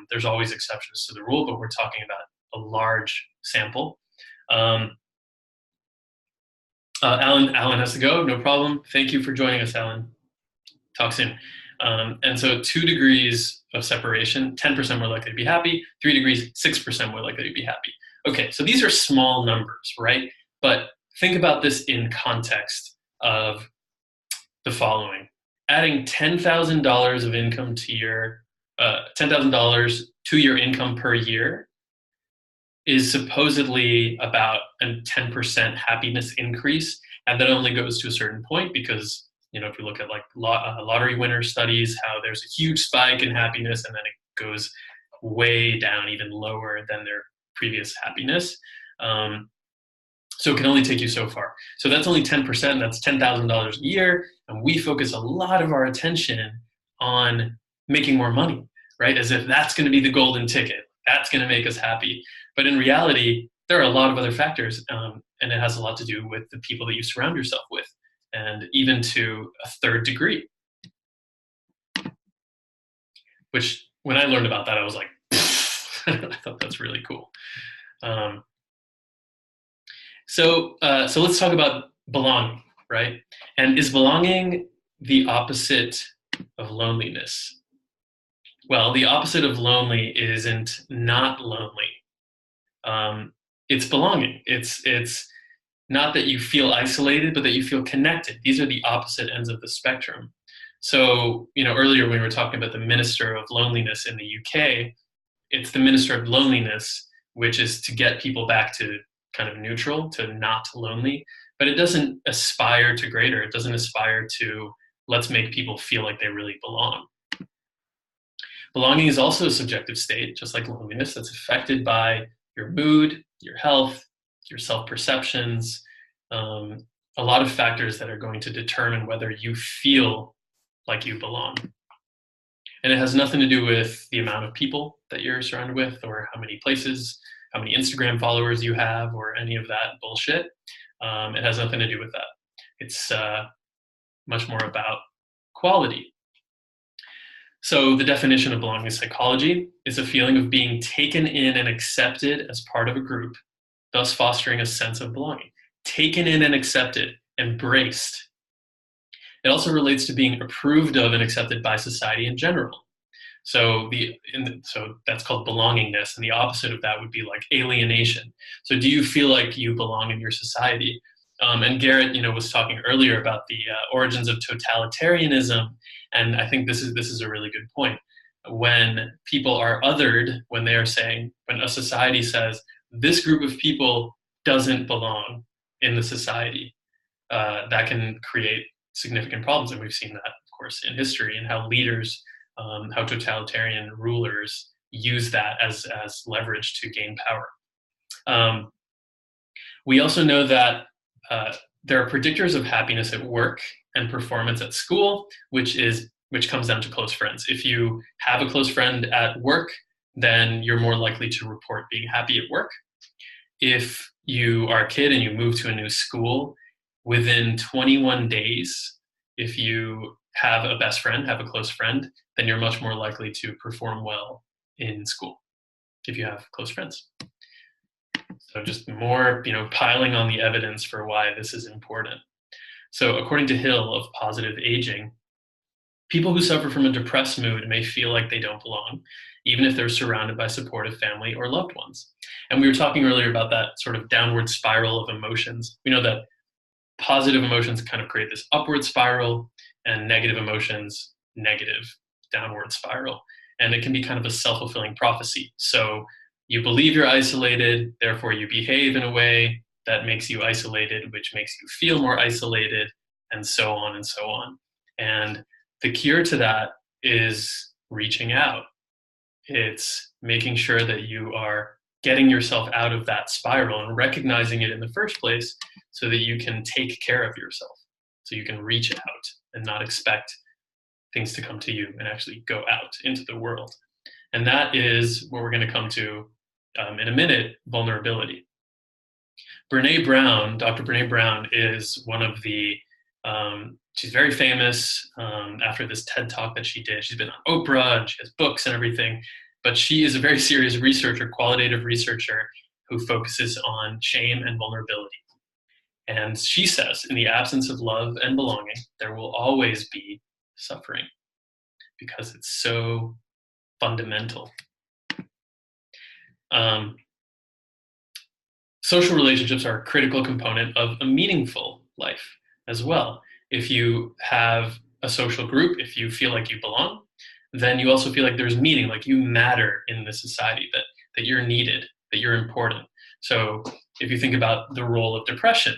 There's always exceptions to the rule, but we're talking about a large sample. Alan has to go, no problem. Thank you for joining us, Alan. Talk soon. And so 2 degrees of separation, 10% more likely to be happy, 3 degrees, 6% more likely to be happy. Okay, so these are small numbers, right? But think about this in context of the following. Adding $10,000 of income to your, $10,000 to your income per year is supposedly about a 10% happiness increase. And that only goes to a certain point because, if you look at like lottery winner studies, how there's a huge spike in happiness and then it goes way down, even lower than their previous happiness. So it can only take you so far. So that's only 10%, that's $10,000 a year. And we focus a lot of our attention on making more money, right? As if that's gonna be the golden ticket. That's gonna make us happy. But in reality, there are a lot of other factors, and it has a lot to do with the people that you surround yourself with, and even to a 3rd degree. Which, when I learned about that, I was like, I thought that's really cool. So let's talk about belonging, right? And is belonging the opposite of loneliness? Well, the opposite of lonely isn't not lonely. It's belonging. It's not that you feel isolated, but that you feel connected. These are the opposite ends of the spectrum. So, earlier when we were talking about the Minister of Loneliness in the UK, it's the Minister of Loneliness, which is to get people back to kind of neutral, to not lonely, but it doesn't aspire to greater. It doesn't aspire to let's make people feel like they really belong. Belonging is also a subjective state, just like loneliness, that's affected by your mood, your health, your self-perceptions, a lot of factors that are going to determine whether you feel like you belong. And it has nothing to do with the amount of people that you're surrounded with, or how many places, how many Instagram followers you have, or any of that bullshit. It has nothing to do with that. It's much more about quality. So the definition of belonging psychology is a feeling of being taken in and accepted as part of a group, thus fostering a sense of belonging. Taken in and accepted, embraced. It also relates to being approved of and accepted by society in general. So that's called belongingness, and the opposite of that would be like alienation. So do you feel like you belong in your society? And Garrett, was talking earlier about the origins of totalitarianism, and I think this is a really good point. When people are othered, when a society says this group of people doesn't belong, in the society, that can create significant problems. And we've seen that, of course, in history, and how leaders, how totalitarian rulers use that as leverage to gain power. We also know that there are predictors of happiness at work and performance at school, which comes down to close friends. If you have a close friend at work, then you're more likely to report being happy at work. If you are a kid and you move to a new school, within 21 days, if you have a best friend, have a close friend, then you're much more likely to perform well in school if you have close friends. So just more, piling on the evidence for why this is important. So according to Hill of Positive Aging, people who suffer from a depressed mood may feel like they don't belong, even if they're surrounded by supportive family or loved ones. And we were talking earlier about that sort of downward spiral of emotions. We know that positive emotions kind of create this upward spiral, and negative emotions, negative downward spiral. And it can be kind of a self-fulfilling prophecy. So you believe you're isolated, therefore you behave in a way that makes you isolated, which makes you feel more isolated, and so on and so on. And the cure to that is reaching out. It's making sure that you are getting yourself out of that spiral and recognizing it in the first place so that you can take care of yourself, so you can reach out and not expect things to come to you and actually go out into the world. And that is what we're going to come to in a minute, vulnerability. Brene Brown, Dr. Brene Brown, is one of the, she's very famous after this TED Talk that she did. She's been on Oprah and she has books and everything, but she is a very serious researcher, qualitative researcher, who focuses on shame and vulnerability. And she says, in the absence of love and belonging, there will always be suffering because it's so fundamental. Social relationships are a critical component of a meaningful life as well. If you have a social group, if you feel like you belong, then you also feel like there's meaning, like you matter in the society, that you're needed, that you're important. So if you think about the role of depression,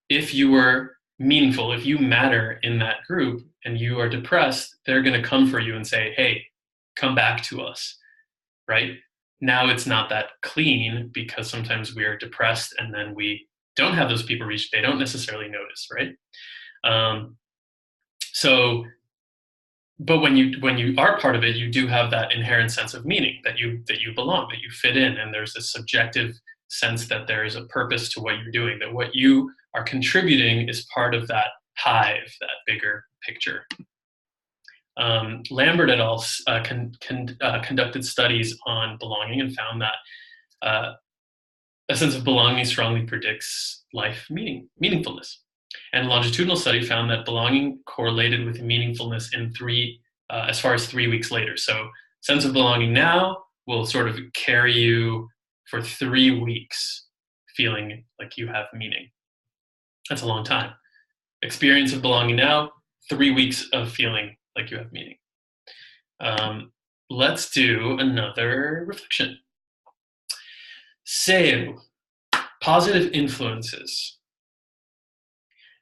if you were meaningful, if you matter in that group and you are depressed, they're going to come for you and say, hey, come back to us, right? Now it's not that clean because sometimes we are depressed and then we don't have those people reach, they don't necessarily notice, right? But when you are part of it, you do have that inherent sense of meaning, that you belong, that you fit in, and there's a subjective sense that there is a purpose to what you're doing, that what you are contributing is part of that hive, that bigger picture. Lambert et al. Conducted studies on belonging and found that a sense of belonging strongly predicts life meaningfulness. And a longitudinal study found that belonging correlated with meaningfulness in as far as 3 weeks later. So sense of belonging now will sort of carry you for 3 weeks feeling like you have meaning. That's a long time. Experience of belonging now, 3 weeks of feeling like you have meaning. Let's do another reflection. So, positive influences.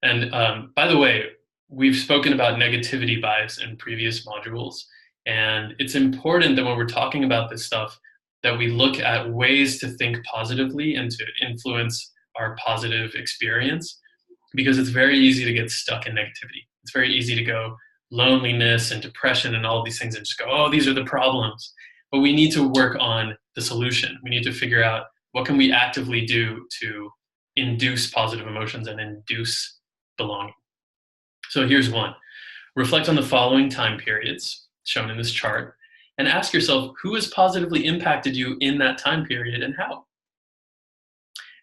And by the way, we've spoken about negativity bias in previous modules, and it's important that when we're talking about this stuff, that we look at ways to think positively and to influence our positive experience, because it's very easy to get stuck in negativity. It's very easy to go loneliness and depression and all of these things and just go, oh, these are the problems. But we need to work on the solution. We need to figure out what can we actively do to induce positive emotions and induce belonging. So here's one. Reflect on the following time periods shown in this chart and ask yourself who has positively impacted you in that time period and how.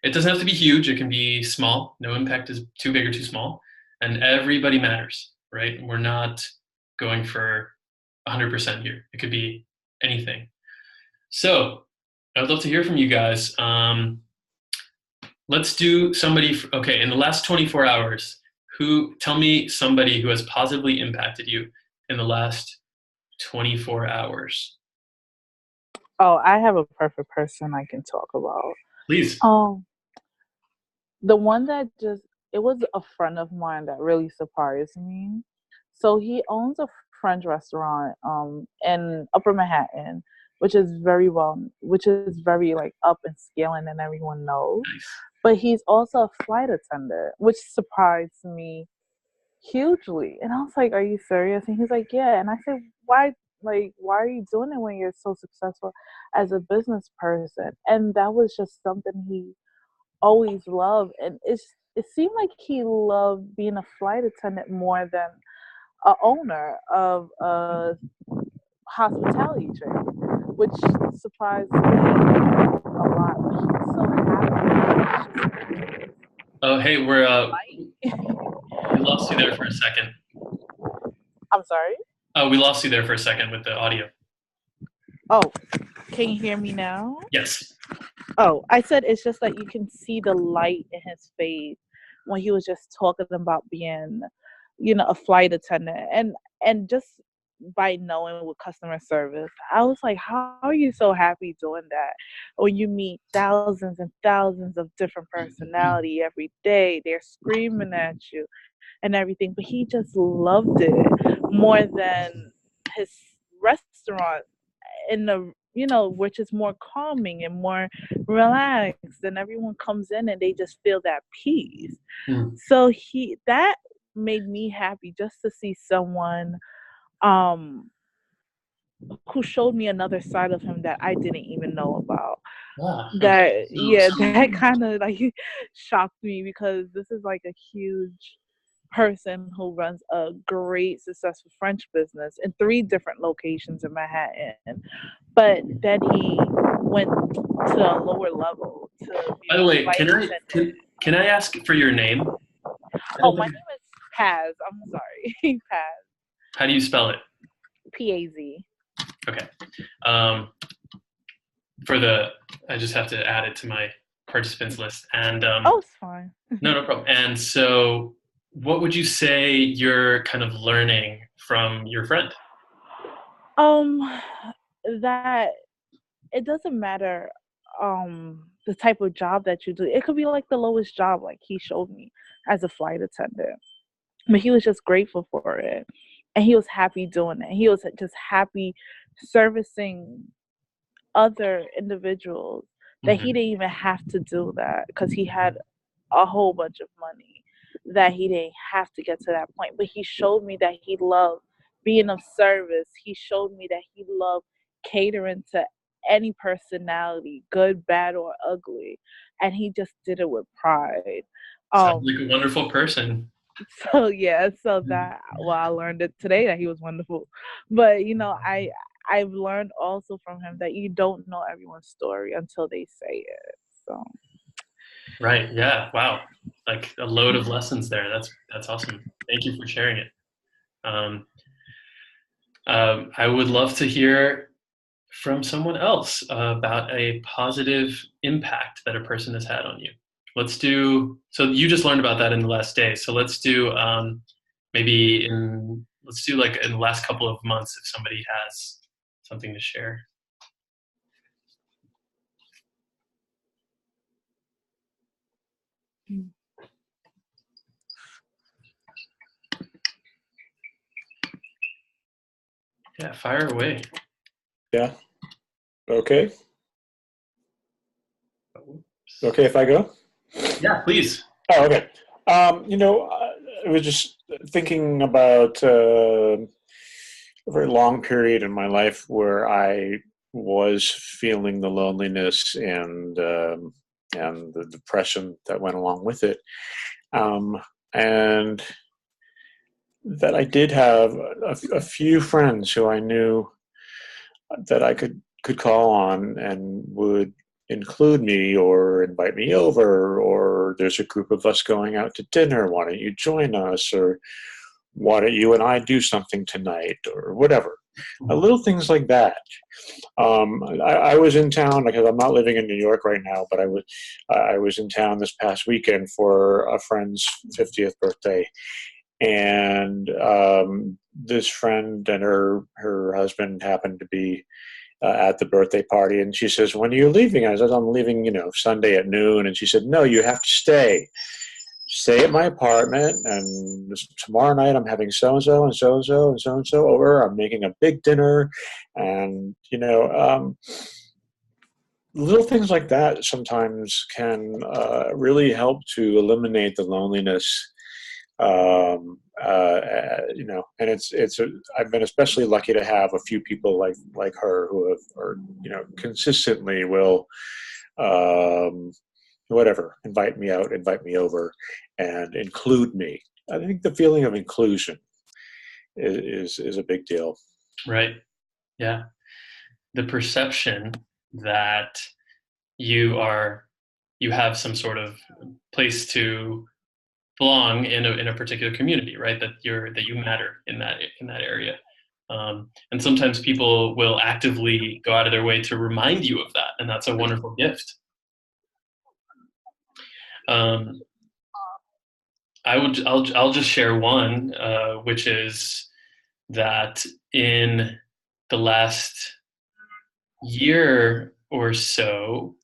It doesn't have to be huge. It can be small. No impact is too big or too small. And everybody matters, right? We're not going for 100% here. It could be anything. So I would love to hear from you guys. Let's do somebody, okay, in the last 24 hours, tell me somebody who has positively impacted you in the last 24 hours. Oh, I have a perfect person I can talk about. Please. The one that just, it was a friend of mine that really surprised me. So he owns a French restaurant in Upper Manhattan, which is very like up and scaling and everyone knows. Nice. But he's also a flight attendant, which surprised me hugely. And I was like, "Are you serious?" And he's like, "Yeah." And I said, "Why? Like, why are you doing it when you're so successful as a business person?" And that was just something he always loved. And it seemed like he loved being a flight attendant more than a owner of a hospitality chain, which surprised me a lot. But he was so happy. Oh, hey, It's we lost you there for a second. I'm sorry. Oh, we lost you there for a second with the audio. Oh, can you hear me now? Yes. Oh, I said it's just like you can see the light in his face when he was just talking about being, a flight attendant, and just by knowing with customer service, I was like, how are you so happy doing that? When you meet thousands and thousands of different personality every day, they're screaming at you and everything, but he just loved it more than his restaurant in the which is more calming and more relaxed, and everyone comes in and they just feel that peace. So he that made me happy just to see someone um who showed me another side of him that I didn't even know about. Okay. That kind of like shocked me, because this is like a huge person who runs a great successful French business in 3 different locations in Manhattan. But then he went to a lower level to be By the a way, flight attendant. can I ask for your name? Oh, my name is Paz. I'm sorry. Paz. How do you spell it? P-A-Z. Okay. I just have to add it to my participants list. And Oh, it's fine. no problem. And so, what would you say you're kind of learning from your friend? That it doesn't matter the type of job that you do. It could be like the lowest job, like he showed me as a flight attendant. But he was just grateful for it. And he was happy doing it. He was just happy servicing other individuals that he didn't even have to do that, because he had a whole bunch of money that he didn't have to get to that point. But he showed me that he loved being of service. He showed me that he loved catering to any personality, good, bad, or ugly. And he just did it with pride. Sounds like a wonderful person. So that, well, I learned it today that he was wonderful. But I've learned also from him that you don't know everyone's story until they say it. So Right. Yeah. Wow. Like a load of lessons there. That's awesome. Thank you for sharing it. I would love to hear from someone else about a positive impact that a person has had on you. So you just learned about that in the last day. So let's do let's do like in the last couple of months, if somebody has something to share. Yeah, fire away. Yeah. Okay. Okay if I go? Yeah, please. Oh, okay. I was just thinking about a very long period in my life where I was feeling the loneliness and the depression that went along with it, and that I did have a few friends who I knew that I could call on and would include me or invite me over, or there's a group of us going out to dinner, why don't you join us, or why don't you and I do something tonight, or whatever. Little things like that. I was in town, because I'm not living in New York right now, but I was in town this past weekend for a friend's 50th birthday, and this friend and her husband happened to be at the birthday party. And she says, when are you leaving? I said, I'm leaving, Sunday at noon. And she said, no, you have to stay at my apartment, and tomorrow night I'm having so-and-so and so-and-so and so-and-so over. I'm making a big dinner. And, little things like that sometimes can really help to eliminate the loneliness. And I've been especially lucky to have a few people like her who consistently will, invite me out, invite me over, and include me. I think the feeling of inclusion is a big deal. Right. Yeah. The perception that you have some sort of place to belong in a particular community, right? That you matter in that area. And sometimes people will actively go out of their way to remind you of that, and that's a wonderful gift. I'll just share one, which is that in the last year or so,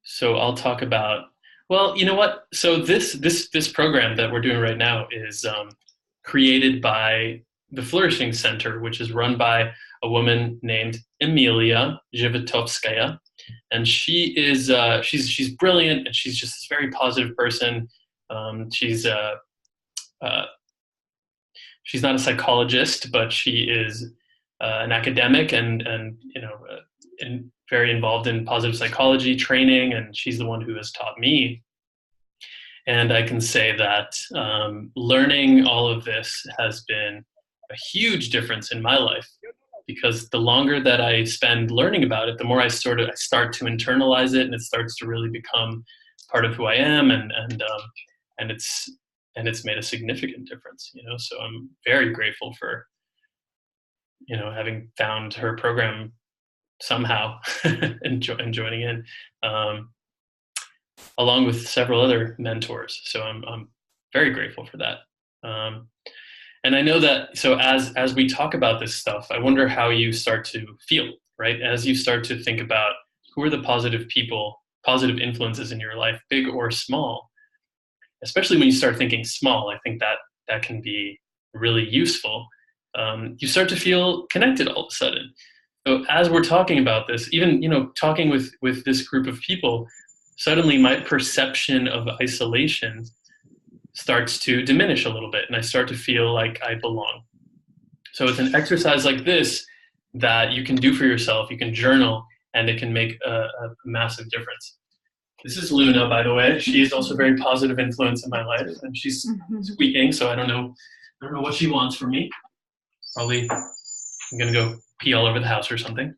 so I'll talk about, well, you know what? So this program that we're doing right now is created by the Flourishing Center, which is run by a woman named Emilia Zhivatovskaya. And she is she's brilliant, and she's just this very positive person. She's not a psychologist, but she is an academic and very involved in positive psychology training, and she's the one who has taught me. And I can say that learning all of this has been a huge difference in my life, because the longer that I spend learning about it, the more I start to internalize it, and it starts to really become part of who I am, and it's made a significant difference. So I'm very grateful for having found her program somehow and joining in, along with several other mentors. So I'm very grateful for that. And I know that, so as we talk about this stuff, I wonder how you start to feel, right? As you start to think about who are the positive people, positive influences in your life, big or small, especially when you start thinking small, I think that can be really useful. You start to feel connected all of a sudden. So as we're talking about this, even, talking with this group of people, suddenly my perception of isolation starts to diminish a little bit, and I start to feel like I belong. So it's an exercise like this that you can do for yourself. You can journal, and it can make a massive difference. This is Luna, by the way. She is also a very positive influence in my life, and she's squeaking, so I don't know what she wants from me. Probably I'm gonna go pee all over the house or something.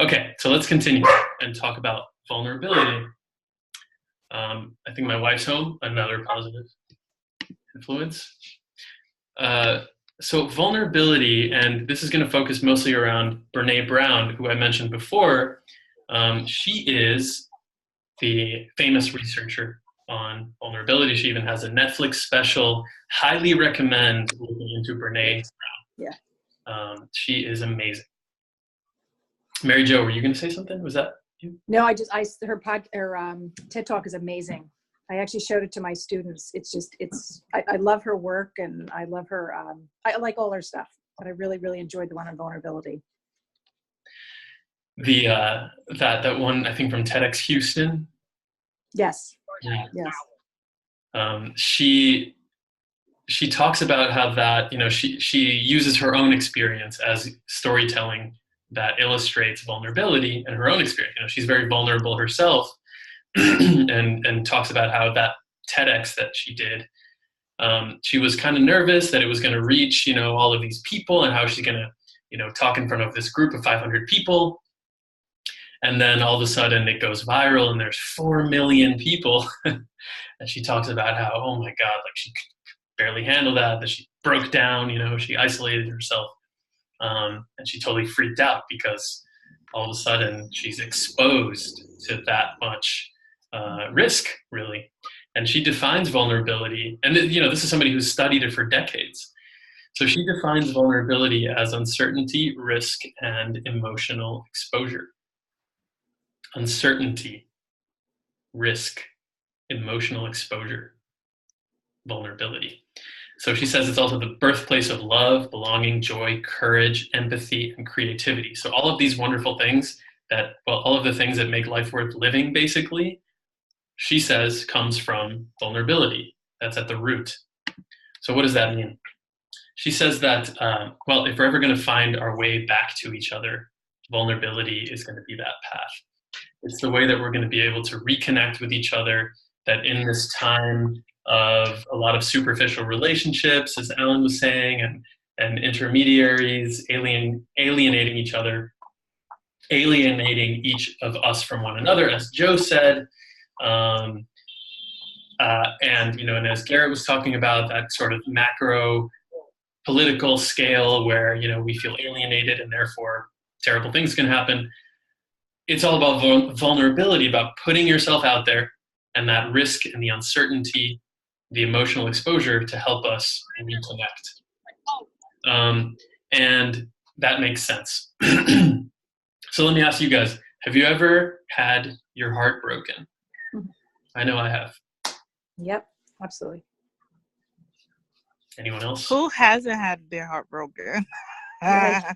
Okay, so let's continue and talk about vulnerability. I think my wife's home, another positive influence. So vulnerability, and this is going to focus mostly around Brene Brown, who I mentioned before. She is the famous researcher on vulnerability. She even has a Netflix special. Highly recommend looking into Brene Brown. Yeah. She is amazing. Mary Jo, were you going to say something? Was that you? No, her TED Talk is amazing. I actually showed it to my students. I love her work, and I love her. I like all her stuff, but I really, really enjoyed the one on vulnerability. The that one, I think, from TEDx Houston. Yes. Yeah. Yes. She talks about how that, she uses her own experience as storytelling that illustrates vulnerability and her own experience. She's very vulnerable herself, and talks about how that TEDx that she did, she was kind of nervous that it was going to reach, all of these people, and how she's going to, talk in front of this group of 500 people. And then all of a sudden it goes viral, and there's 4 million people. And she talks about how, oh my God, like she could barely handle that she broke down, she isolated herself. And she totally freaked out, because all of a sudden she's exposed to that much risk, really. And she defines vulnerability. And, this is somebody who's studied it for decades. So she defines vulnerability as uncertainty, risk, and emotional exposure. Uncertainty, risk, emotional exposure, vulnerability. So she says it's also the birthplace of love, belonging, joy, courage, empathy, and creativity. So all of these wonderful things all of the things that make life worth living, basically, she says comes from vulnerability. That's at the root. So what does that mean? She says that, if we're ever going to find our way back to each other, vulnerability is going to be that path. It's the way that we're going to be able to reconnect with each other, that in this time of a lot of superficial relationships, as Alan was saying, and intermediaries alienating each other, alienating each of us from one another, as Joe said, and as Garrett was talking about, that sort of macro political scale where we feel alienated and therefore terrible things can happen. It's all about vulnerability, about putting yourself out there, and that risk and the uncertainty, the emotional exposure to help us reconnect. And that makes sense. So let me ask you guys, have you ever had your heart broken? I know I have. Yep, absolutely. Anyone else? Who hasn't had their heart broken? I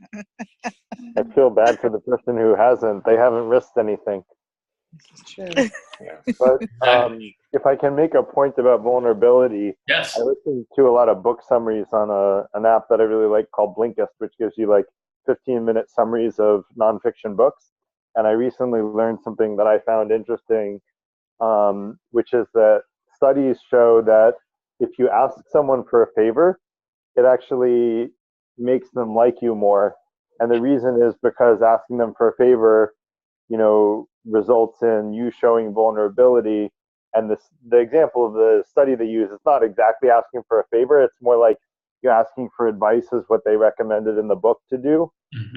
feel bad for the person who hasn't. They haven't risked anything. It's true. But if I can make a point about vulnerability, yes. I listen to a lot of book summaries on an app that I really like called Blinkist, which gives you like 15-minute summaries of nonfiction books. And I recently learned something that I found interesting, which is that studies show that if you ask someone for a favor, it actually makes them like you more. And the reason is because asking them for a favor, results in you showing vulnerability. And the example of the study they use is not exactly asking for a favor. It's more like you asking for advice is what they recommended in the book to do.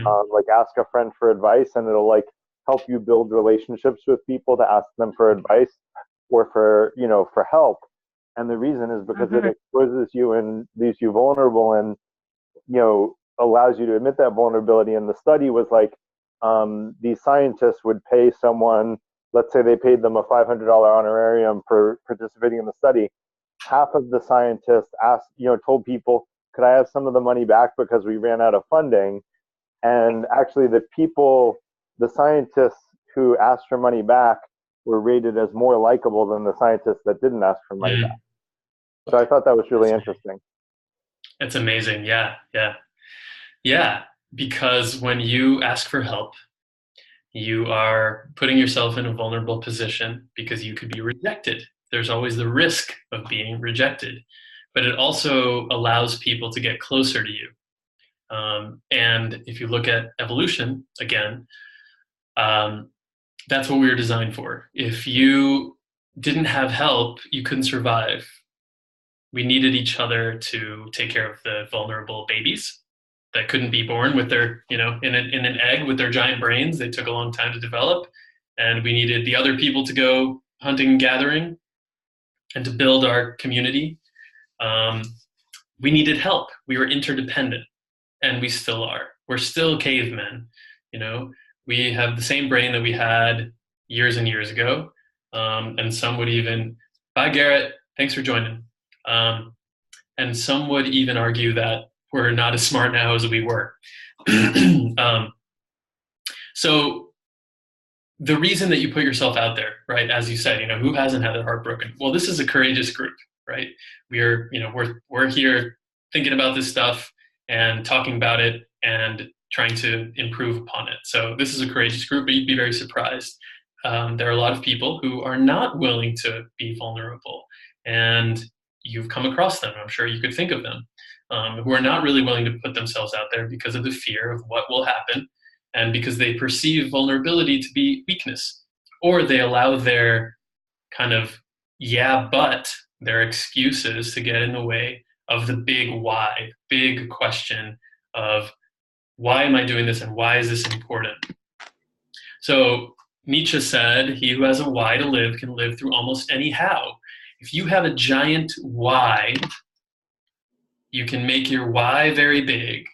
Like ask a friend for advice, and it'll like help you build relationships with people to ask them for advice or for help. And the reason is because it exposes you and leaves you vulnerable, and allows you to admit that vulnerability. And the study was like, these scientists would pay someone, let's say they paid them a $500 honorarium for participating in the study. Half of the scientists told people, could I have some of the money back because we ran out of funding? And actually the scientists who asked for money back were rated as more likable than the scientists that didn't ask for money back. So I thought that was really interesting. It's amazing. Yeah. Because when you ask for help, you are putting yourself in a vulnerable position because you could be rejected. There's always the risk of being rejected, but it also allows people to get closer to you. And if you look at evolution, again, that's what we were designed for. If you didn't have help, you couldn't survive. We needed each other to take care of the vulnerable babies that couldn't be born with their, in an egg with their giant brains. They took a long time to develop. And we needed the other people to go hunting and gathering and to build our community. We needed help. We were interdependent, and we still are. We're still cavemen. We have the same brain that we had years and years ago. And some would even, bye Garrett, thanks for joining. And some would even argue that we're not as smart now as we were. So the reason that you put yourself out there, right, as you said, who hasn't had their heart broken? Well, this is a courageous group, right? We're here thinking about this stuff and talking about it and trying to improve upon it. So this is a courageous group, but you'd be very surprised. There are a lot of people who are not willing to be vulnerable, and you've come across them. I'm sure you could think of them, who are not really willing to put themselves out there because of the fear of what will happen, and because they perceive vulnerability to be weakness, or they allow their kind of their excuses to get in the way of the big why, big question of why am I doing this and why is this important? So Nietzsche said, he who has a why to live can live through almost any how. If you have a giant why, You can make your why very big.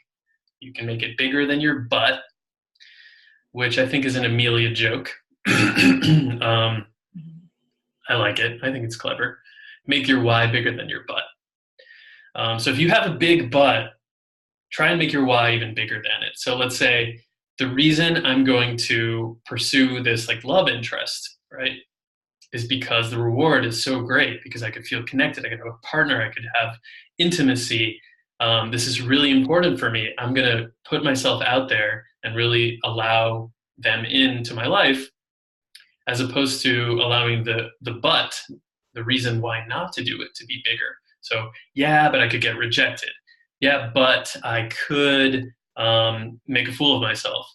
You can make it bigger than your butt, which I think is an Amelia joke. I like it. I think it's clever. Make your why bigger than your butt. So if you have a big butt, try and make your why even bigger than it. So let's say the reason I'm going to pursue this like love interest, right, is because the reward is so great, because I could feel connected, I could have a partner, I could have intimacy. This is really important for me. I'm going to put myself out there and really allow them into my life, as opposed to allowing the but, the reason why not to do it, to be bigger. So yeah, but I could get rejected. Yeah, but I could make a fool of myself.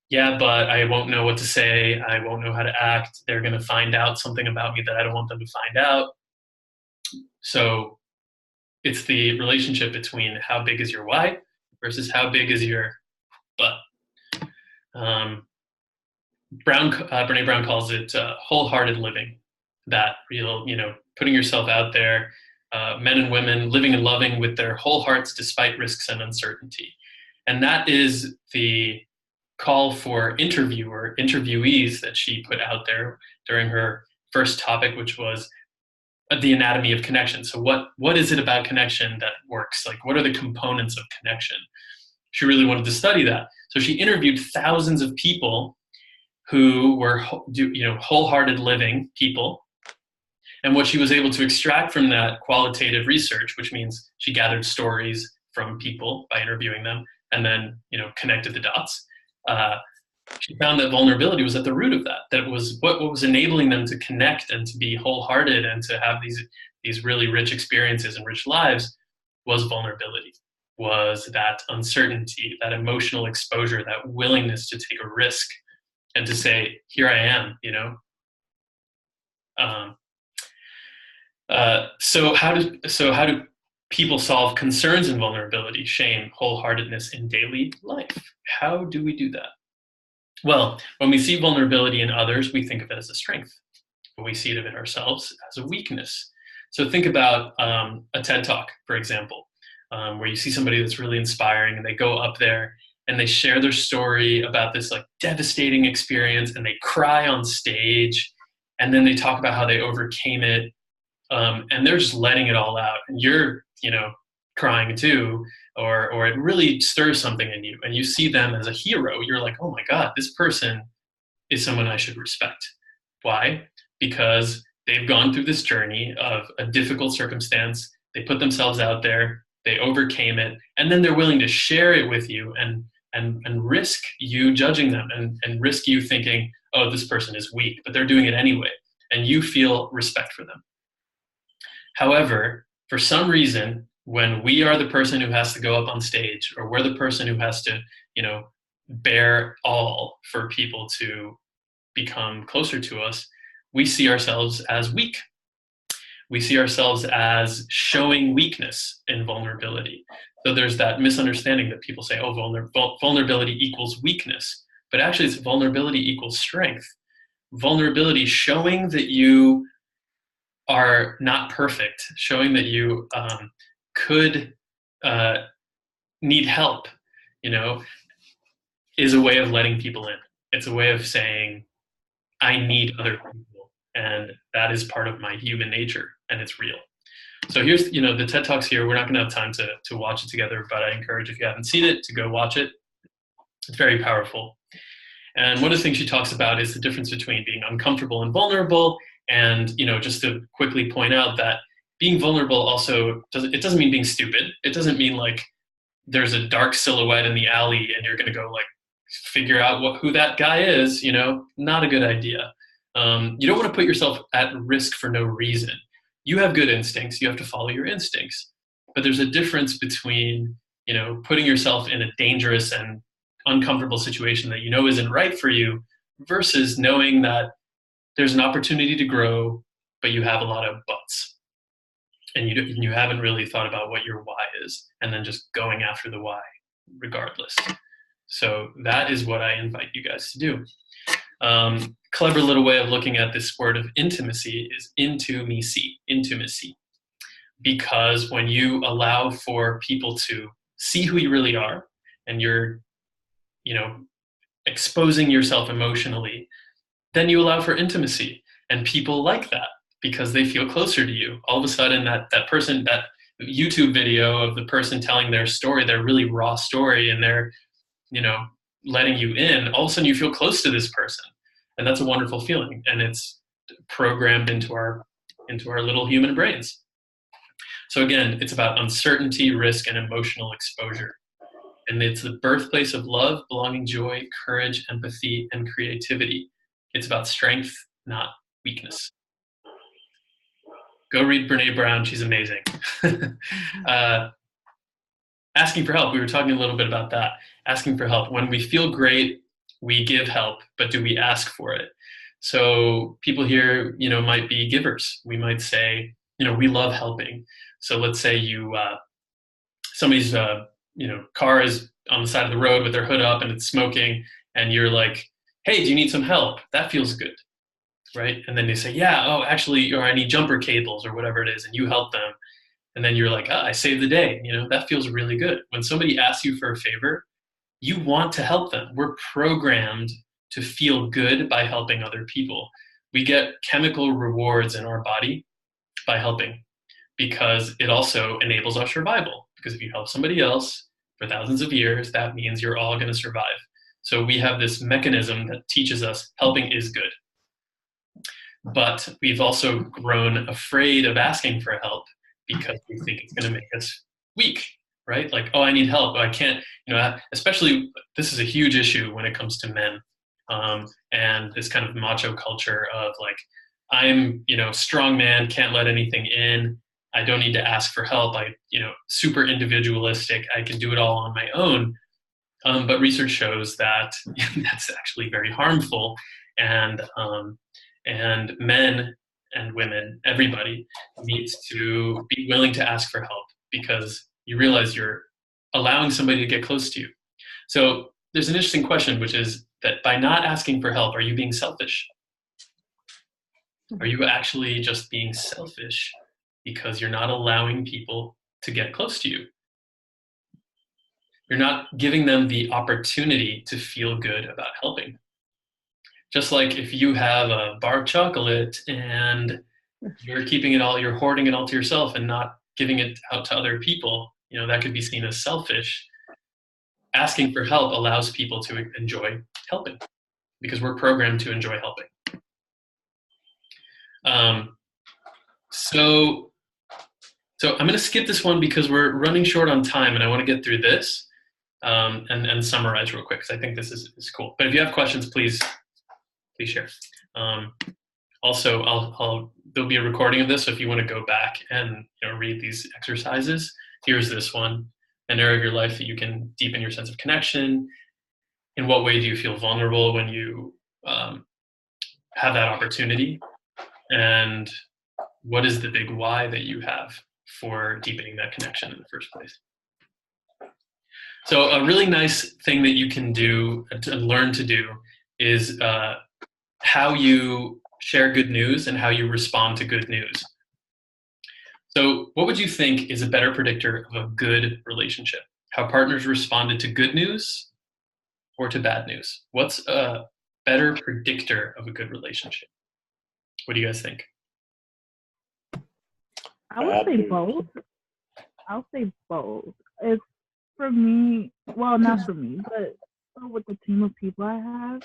Yeah, but I won't know what to say. I won't know how to act. They're going to find out something about me that I don't want them to find out. So it's the relationship between how big is your why versus how big is your butt. Brene Brown calls it wholehearted living. That real, putting yourself out there, men and women living and loving with their whole hearts despite risks and uncertainty. And that is the call for interviewees that she put out there during her first topic, which was the anatomy of connection. So what is it about connection that works? Like, what are the components of connection? She really wanted to study that. So she interviewed thousands of people who were wholehearted living people. And what she was able to extract from that qualitative research, which means she gathered stories from people by interviewing them and then connected the dots. She found that vulnerability was at the root of that. That was what was enabling them to connect and to be wholehearted and to have these really rich experiences and rich lives was vulnerability, was that uncertainty, that emotional exposure, that willingness to take a risk and to say, here I am, So how do people solve concerns in vulnerability, shame, wholeheartedness in daily life? How do we do that? Well, when we see vulnerability in others, we think of it as a strength. But we see it in ourselves as a weakness. So think about a TED Talk, for example, where you see somebody that's really inspiring and they go up there and they share their story about this like devastating experience and they cry on stage and then they talk about how they overcame it. And they're just letting it all out. And you're, crying too, or it really stirs something in you. And you see them as a hero. You're like, oh my God, this person is someone I should respect. Why? Because they've gone through this journey of a difficult circumstance. They put themselves out there. They overcame it. And then they're willing to share it with you and risk you judging them and risk you thinking, oh, this person is weak, but they're doing it anyway. And you feel respect for them. However, for some reason, when we are the person who has to go up on stage, or we're the person who has to, bear all for people to become closer to us, we see ourselves as weak. We see ourselves as showing weakness in vulnerability. So there's that misunderstanding that people say, oh, vulnerability equals weakness. But actually, it's vulnerability equals strength. Vulnerability, showing that you are not perfect, showing that you could need help, is a way of letting people in. It's a way of saying, I need other people, and that is part of my human nature, and it's real. So here's, the TED Talks here. We're not going to have time to watch it together, but I encourage, if you haven't seen it, to go watch it. It's very powerful. And one of the things she talks about is the difference between being uncomfortable and vulnerable. And, just to quickly point out that being vulnerable also doesn't mean being stupid. It doesn't mean like there's a dark silhouette in the alley and you're going to go like figure out who that guy is, not a good idea. You don't want to put yourself at risk for no reason. You have good instincts. You have to follow your instincts. But there's a difference between, putting yourself in a dangerous and uncomfortable situation that isn't right for you versus knowing that there's an opportunity to grow, but you have a lot of buts. And you haven't really thought about what your why is, and then just going after the why regardless. So that is what I invite you guys to do. Clever little way of looking at this word of intimacy is intimacy. because when you allow for people to see who you really are, and you're, you know, exposing yourself emotionally, then you allow for intimacy, and people like that because they feel closer to you. All of a sudden, that person, that YouTube video of the person telling their story, their really raw story, and they're, you know, letting you in, all of a sudden you feel close to this person, and that's a wonderful feeling, and it's programmed into our little human brains. So again, it's about uncertainty, risk, and emotional exposure. And it's the birthplace of love, belonging, joy, courage, empathy, and creativity. It's about strength, not weakness. Go read Brene Brown. She's amazing. Asking for help. We were talking a little bit about that. Asking for help. When we feel great, we give help, but do we ask for it? So people here, you know, might be givers. We might say, you know, we love helping. So let's say you, somebody's, you know, car is on the side of the road with their hood up and it's smoking, and you're like, hey, do you need some help? That feels good, right? And then they say, yeah, oh, actually, or I need jumper cables or whatever it is, and you help them. And then you're like, ah, I saved the day. You know, that feels really good. When somebody asks you for a favor, you want to help them. We're programmed to feel good by helping other people. We get chemical rewards in our body by helping, because it also enables our survival. Because if you help somebody else for thousands of years, that means you're all going to survive. So we have this mechanism that teaches us helping is good. But we've also grown afraid of asking for help because we think it's going to make us weak, right? Like, oh, I need help. I can't, you know, especially this is a huge issue when it comes to men, and this kind of macho culture of like, I'm, you know, strong man, can't let anything in. I don't need to ask for help. I, you know, super individualistic. I can do it all on my own. But research shows that that's actually very harmful, and men and women, everybody needs to be willing to ask for help, because you realize you're allowing somebody to get close to you. So there's an interesting question, which is that by not asking for help, are you being selfish? Are you actually just being selfish because you're not allowing people to get close to you? You're not giving them the opportunity to feel good about helping. Just like if you have a bar of chocolate and you're keeping it all, you're hoarding it all to yourself and not giving it out to other people, you know, that could be seen as selfish. Asking for help allows people to enjoy helping, because we're programmed to enjoy helping. So I'm going to skip this one because we're running short on time, and I want to get through this and summarize real quick, because I think this is cool. But if you have questions, please share. Also, there'll be a recording of this, so if you want to go back and, you know, read these exercises, here's this one: an area of your life that you can deepen your sense of connection. In what way do you feel vulnerable when you have that opportunity? And what is the big why that you have for deepening that connection in the first place? So a really nice thing that you can do to learn to do is how you share good news and how you respond to good news. So what would you think is a better predictor of a good relationship? How partners responded to good news or to bad news? What's a better predictor of a good relationship? What do you guys think? I would say both. I'll say both. It's for me, well, not for me, but with the team of people I have,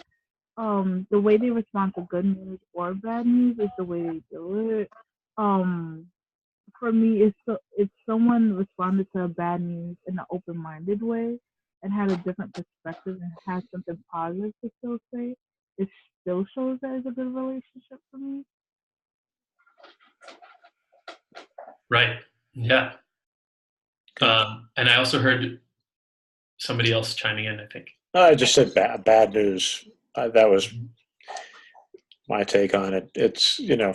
the way they respond to good news or bad news is the way they do it. For me, if someone responded to bad news in an open-minded way and had a different perspective and had something positive to still say, it still shows that it's a good relationship for me. Right. Yeah. And I also heard somebody else chiming in, I think. I just said bad news. That was my take on it. It's, you know,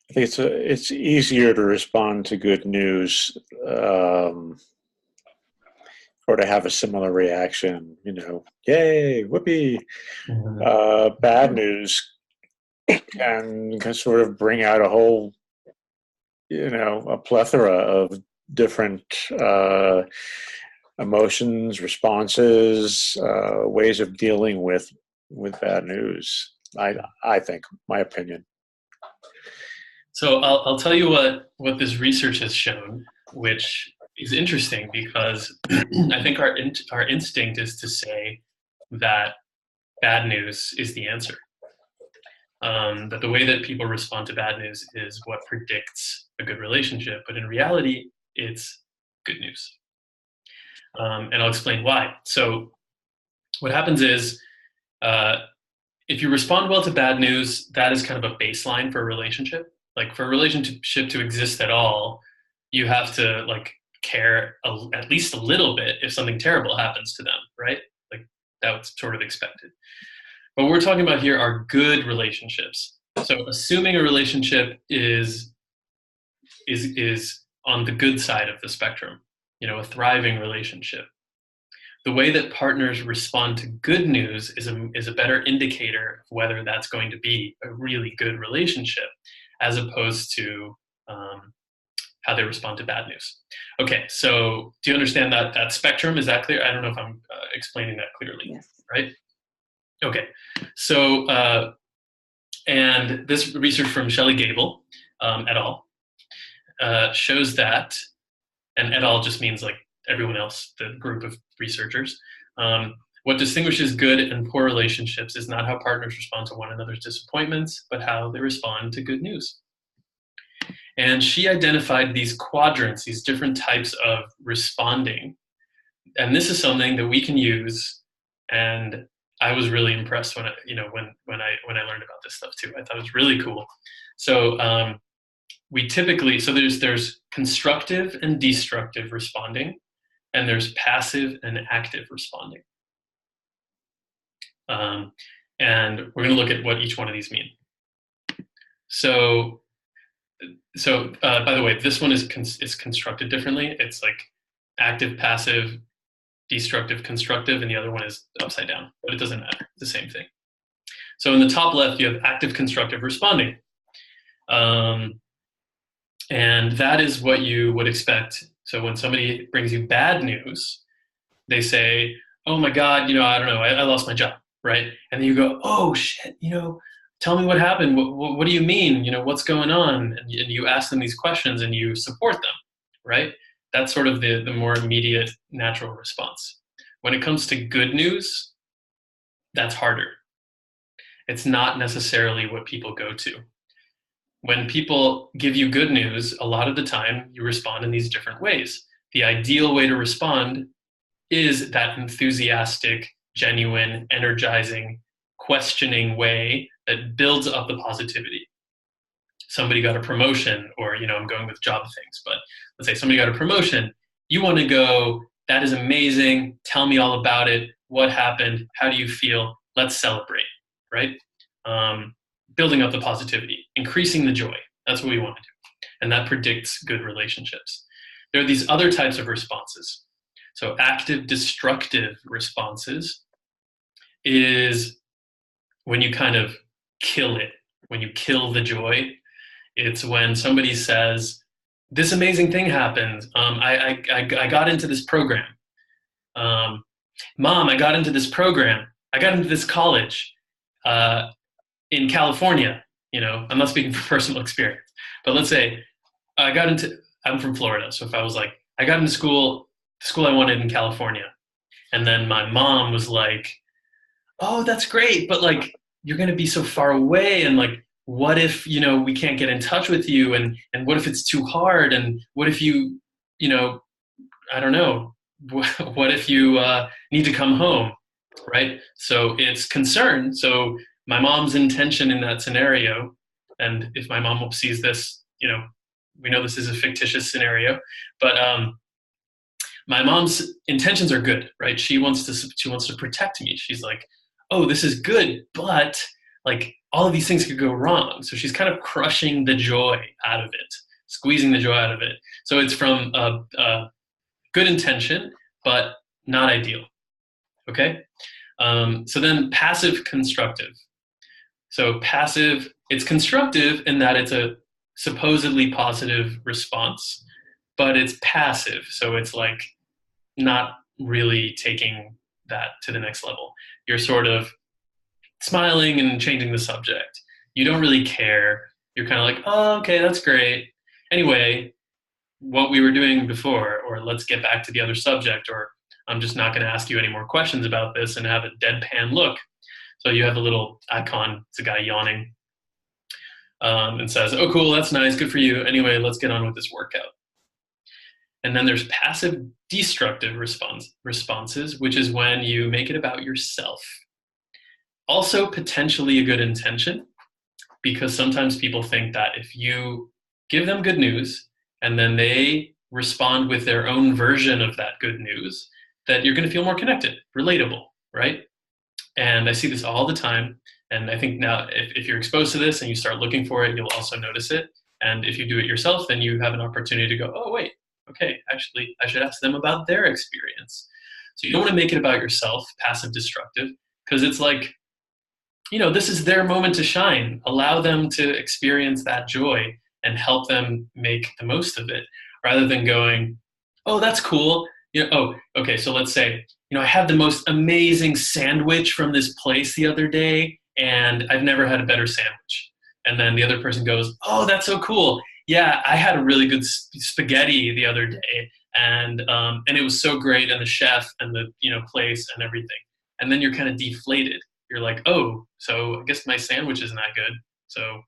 I think it's easier to respond to good news, or to have a similar reaction, you know, yay, whoopee. Bad news can sort of bring out a whole, a plethora of different emotions, responses, ways of dealing with bad news. I think, my opinion. So I'll tell you what this research has shown, which is interesting because I think our instinct is to say that bad news is the answer. That the way that people respond to bad news is what predicts a good relationship, but in reality, it's good news. And I'll explain why. So what happens is, if you respond well to bad news, that is kind of a baseline for a relationship. Like for a relationship to exist at all, you have to like care at least a little bit if something terrible happens to them, right? Like that's sort of expected. But what we're talking about here are good relationships. So assuming a relationship is on the good side of the spectrum, a thriving relationship. The way that partners respond to good news is a better indicator of whether that's going to be a really good relationship, as opposed to how they respond to bad news. Okay, so do you understand that spectrum? Is that clear? I don't know if I'm explaining that clearly. Yes. Right? Okay, so and this research from Shelley Gable et al. Shows that, and et al. Just means like everyone else, the group of researchers. What distinguishes good and poor relationships is not how partners respond to one another's disappointments, but how they respond to good news. And she identified these quadrants, these different types of responding. And this is something that we can use. And I was really impressed when I learned about this stuff too. I thought it was really cool. So there's constructive and destructive responding, and there's passive and active responding. And we're going to look at what each one of these mean. So by the way, this one is constructed differently. It's like active, passive, destructive, constructive, and the other one is upside down, but it doesn't matter. It's the same thing. So in the top left, you have active, constructive responding. And that is what you would expect. So when somebody brings you bad news, they say, oh my God, I don't know, I lost my job, right? And then you go, oh shit, tell me what happened. What do you mean? What's going on? And you ask them these questions and you support them, right? That's sort of the more immediate natural response. When it comes to good news, that's harder. It's not necessarily what people go to. When people give you good news, a lot of the time you respond in these different ways. The ideal way to respond is that enthusiastic, genuine, energizing, questioning way that builds up the positivity. Somebody got a promotion, or I'm going with job things, but let's say somebody got a promotion. You want to go, that is amazing. Tell me all about it. What happened? How do you feel? Let's celebrate, right? Building up the positivity, increasing the joy. That's what we want to do. And that predicts good relationships. There are these other types of responses. So active destructive responses is when you kind of kill it, when you kill the joy. It's when somebody says, this amazing thing happened. I got into this program. Mom, I got into this program. I got into this college in California. I'm not speaking from personal experience, but let's say I'm from Florida. So if I was like, I got into the school I wanted in California. And then my mom was like, oh, that's great. But like, you're going to be so far away. And like, what if, we can't get in touch with you? And what if it's too hard? And what if you, I don't know, what if you need to come home, right? So it's concern. So my mom's intention in that scenario, and if my mom sees this, we know this is a fictitious scenario, but my mom's intentions are good, right? She wants to protect me. She's like, oh, this is good, but like all of these things could go wrong. So she's kind of crushing the joy out of it, squeezing the joy out of it. So it's from a good intention, but not ideal. Okay. So then passive constructive. So passive, it's constructive in that it's a supposedly positive response, but it's passive. So it's like not really taking that to the next level. You're sort of smiling and changing the subject. You don't really care. You're kind of like, oh, okay, that's great. Anyway, what we were doing before, or let's get back to the other subject, or I'm just not going to ask you any more questions about this, and have a deadpan look. So you have a little icon, it's a guy yawning, and says, oh, cool, that's nice, good for you. Anyway, let's get on with this workout. And then there's passive destructive responses, which is when you make it about yourself. Also potentially a good intention, because sometimes people think that if you give them good news and then they respond with their own version of that good news, that you're going to feel more connected, relatable, right? And I see this all the time. And I think now if you're exposed to this and you start looking for it, you'll also notice it. And if you do it yourself, then you have an opportunity to go, oh, wait, okay, actually, I should ask them about their experience. So you don't want to make it about yourself, passive destructive, because it's like, this is their moment to shine. Allow them to experience that joy and help them make the most of it, rather than going, oh, that's cool. Oh, okay, so let's say, I had the most amazing sandwich from this place the other day, and I've never had a better sandwich. And then the other person goes, oh, that's so cool. Yeah, I had a really good spaghetti the other day, and it was so great, and the chef and the place and everything. And then you're kind of deflated. You're like, oh, so I guess my sandwich isn't that good. So I'm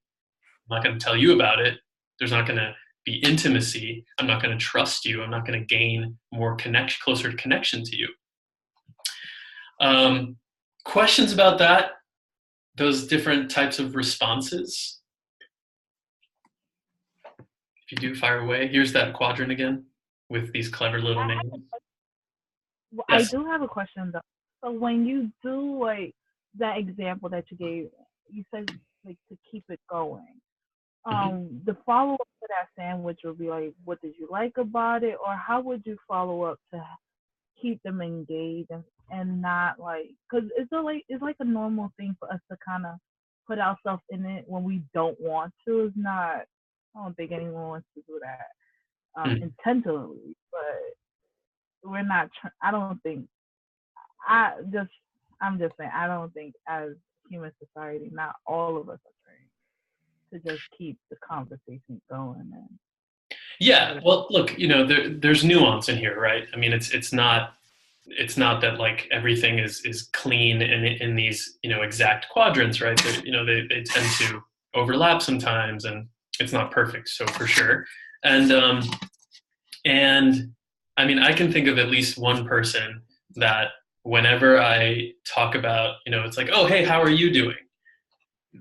not going to tell you about it. There's not going to be intimacy. I'm not going to trust you. I'm not going to gain more closer connection to you. Questions about that? Those different types of responses? If you do, fire away. Here's that quadrant again with these clever little names. Yes. I do have a question though. So when you do like that example that you gave, you said like to keep it going. The follow-up to that sandwich would be like, what did you like about it? Or how would you follow up to keep them engaged and not like, because it's like a normal thing for us to kind of put ourselves in it when we don't want to. It's not, I don't think anyone wants to do that intentionally, but we're not, I don't think, I'm just saying, I don't think as human society, not all of us are trained to just keep the conversation going. Yeah, well, look, there's nuance in here, right? I mean, it's not that like everything is clean in these exact quadrants, right? They tend to overlap sometimes, and it's not perfect, so for sure. And I mean, I can think of at least one person that whenever I talk about, it's like, oh, hey, how are you doing?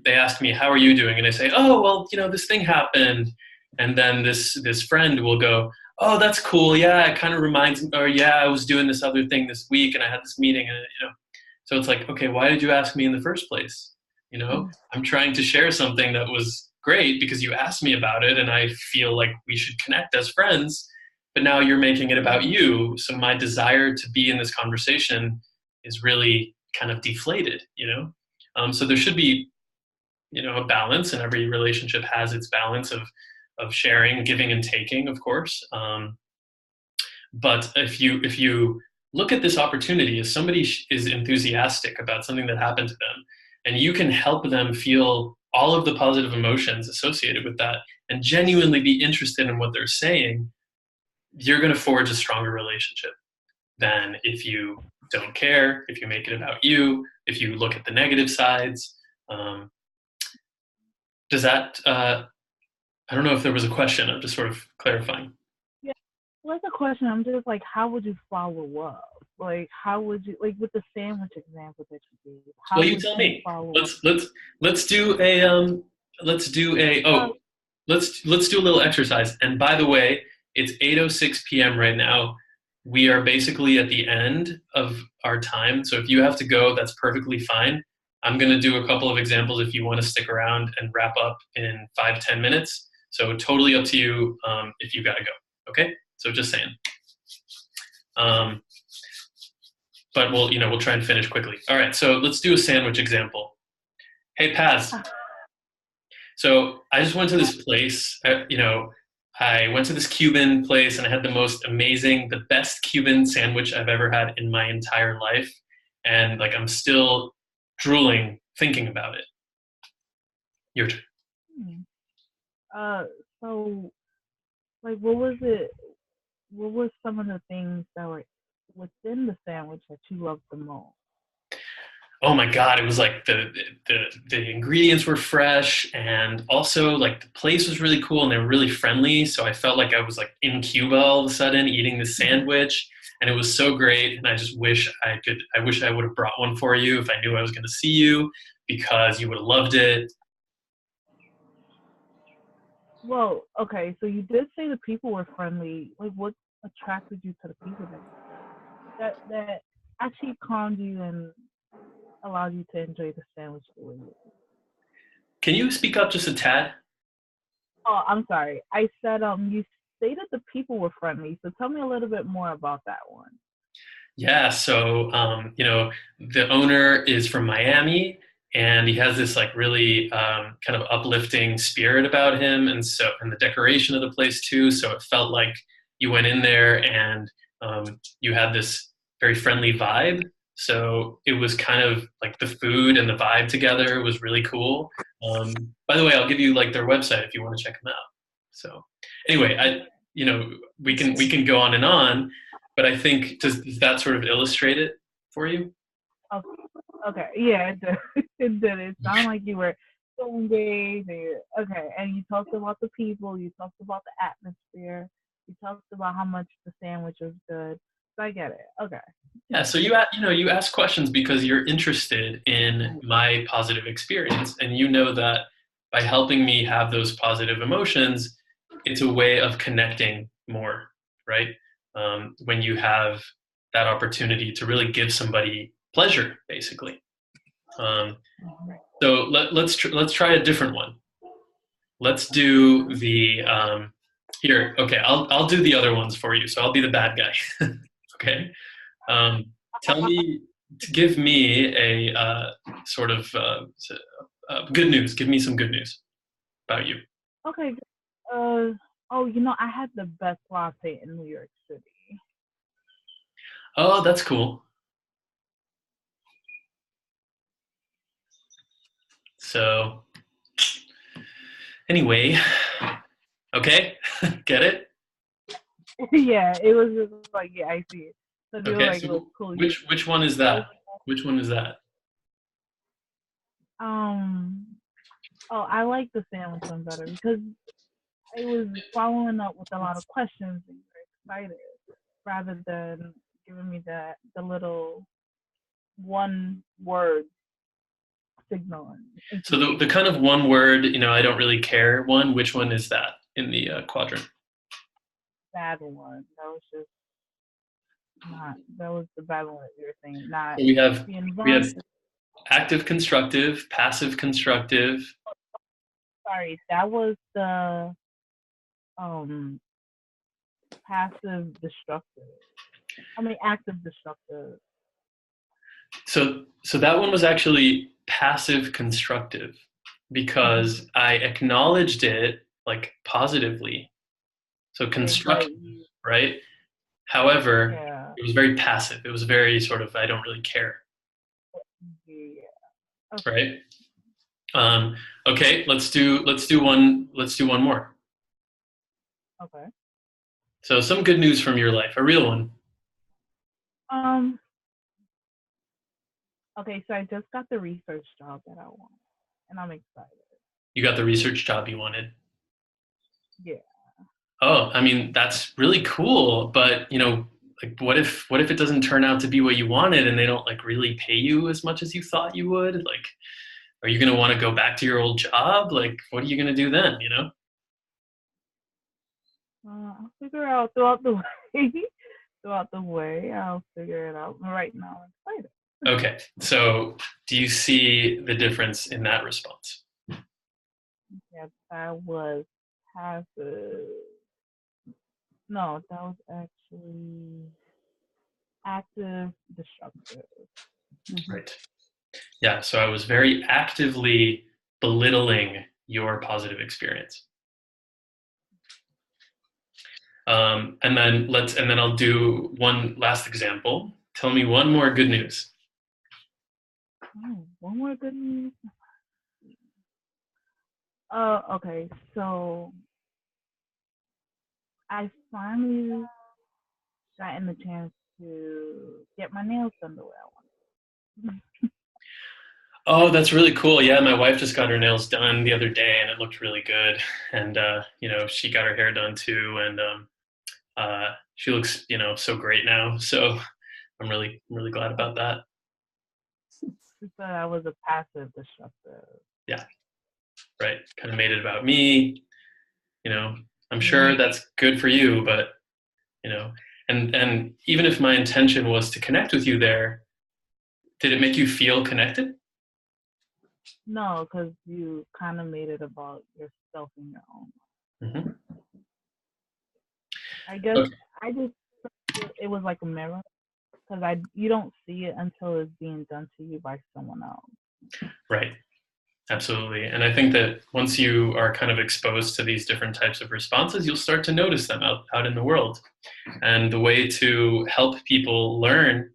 They ask me, how are you doing? And I say, oh, well, this thing happened. And then this friend will go, oh, that's cool. Yeah, it kind of reminds me, or yeah, I was doing this other thing this week and I had this meeting, and so it's like, okay, why did you ask me in the first place? I'm trying to share something that was great because you asked me about it, and I feel like we should connect as friends, but now you're making it about you. So my desire to be in this conversation is really kind of deflated, so there should be, a balance, and every relationship has its balance of sharing, giving and taking, of course. But if you look at this opportunity as somebody is enthusiastic about something that happened to them, and you can help them feel all of the positive emotions associated with that and genuinely be interested in what they're saying, you're going to forge a stronger relationship than if you don't care, if you make it about you, if you look at the negative sides. Does that, I don't know if there was a question, I'm just sort of clarifying. Yeah, well, that's a question. I'm just like, how would you follow up? Like, how would you, like with the sandwich example that you gave? Well, you tell me. Let's do a let's do a little exercise. And by the way, it's 8:06 p.m. right now. We are basically at the end of our time. So if you have to go, that's perfectly fine. I'm going to do a couple of examples if you want to stick around and wrap up in 5-10 minutes. So totally up to you if you got to go. Okay? So just saying. But we'll try and finish quickly. All right, so let's do a sandwich example. Hey, Paz. So I just went to this place, I went to this Cuban place and I had the best Cuban sandwich I've ever had in my entire life. And like, I'm still drooling thinking about it. Your turn. Hmm. So like, what was it? What were some of the things that were within the sandwich that you loved the most? Oh my God, it was like the ingredients were fresh, and also like the place was really cool and they were really friendly. So I felt like I was like in Cuba all of a sudden eating this sandwich, and it was so great. And I just wish I wish I would have brought one for you if I knew I was going to see you, because you would have loved it. Well, okay, so you did say the people were friendly. Like, what attracted you to the people that actually calmed you and allowed you to enjoy the sandwich the way you did? Can you speak up just a tad? Oh, I'm sorry. I said you stated the people were friendly. So tell me a little bit more about that one. Yeah, so the owner is from Miami, and he has this like really kind of uplifting spirit about him, and the decoration of the place too. So it felt like you went in there and you had this very friendly vibe. So it was kind of like the food and the vibe together was really cool. By the way, I'll give you like their website if you want to check them out. So anyway, we can go on, but I think does that sort of illustrate it for you? Okay, okay. Yeah, it did. It did. It sounded like you were so engaged. Okay, and you talked about the people. You talked about the atmosphere. You talked about how much the sandwich was good. So I get it. Okay. Yeah, so you ask questions because you're interested in my positive experience, and you know that by helping me have those positive emotions, it's a way of connecting more, right? When you have that opportunity to really give somebody pleasure, basically. So let's try a different one. Let's do the here. Okay, I'll do the other ones for you. So I'll be the bad guy. Okay. Um, tell me, give me a sort of good news. Give me some good news about you. Okay. Oh, I had the best latte in New York City. Oh, that's cool. So, anyway, okay, get it? Yeah, it was just like, yeah, I see it. So they were Okay, like, it was so cool. which one is that? Which one is that? Um, oh, I like the sandwich one better because it was following up with a lot of questions and you were excited rather than giving me the little one word signal. So the kind of one word, I don't really care one. Which one is that in the quadrant? Bad one. That was just not. That was the bad one that you were saying. Not So the we have environment. active constructive, passive constructive. Sorry, that was the um passive destructive. I mean active destructive. So that one was actually passive constructive because I acknowledged it like positively. So constructive, right? However, Yeah. it was very passive. It was very sort of I don't really care, Yeah. Okay. right? Okay, let's do one more. Okay. So some good news from your life, a real one. Um. Okay, so I just got the research job that I want, and I'm excited. You got the research job you wanted. Yeah. Oh, I mean, that's really cool, but like what if it doesn't turn out to be what you wanted and they don't like really pay you as much as you thought you would? Like, are you going to want to go back to your old job? Like, what are you going to do then? I'll figure out throughout the way. Throughout the way, I'll figure it out. Right now, I'm excited. Okay. So, do you see the difference in that response? Yeah, that was passive. No, that was actually active destructive. Right. Yeah, so I was very actively belittling your positive experience. And then I'll do one last example. Tell me one more good news. Oh, one more good news. Okay, so I finally gotten the chance to get my nails done the way I wanted. Oh, that's really cool. Yeah, my wife just got her nails done the other day, and it looked really good. And she got her hair done too, and she looks, so great now. So I'm really glad about that. She said I was a passive disruptor. Yeah, right. Kind of made it about me. I'm sure that's good for you, but and even if my intention was to connect with you there, did it make you feel connected? No, because you kind of made it about yourself and your own. Mm-hmm. I guess Okay. I just felt it was like a mirror, because you don't see it until it's being done to you by someone else. Right. Absolutely. And I think that once you are kind of exposed to these different types of responses, you'll start to notice them out in the world. And the way to help people learn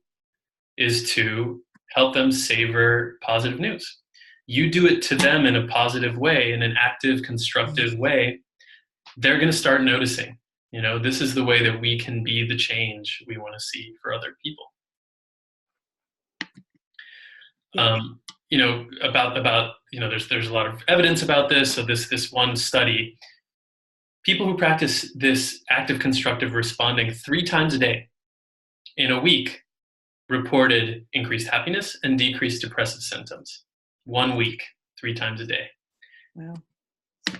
is to help them savor positive news. You do it to them in a positive way, in an active, constructive way, they're going to start noticing. This is the way that we can be the change we want to see for other people. There's a lot of evidence about this. So this one study, people who practice this active constructive responding 3 times a day in a week reported increased happiness and decreased depressive symptoms. 1 week, 3 times a day. Wow.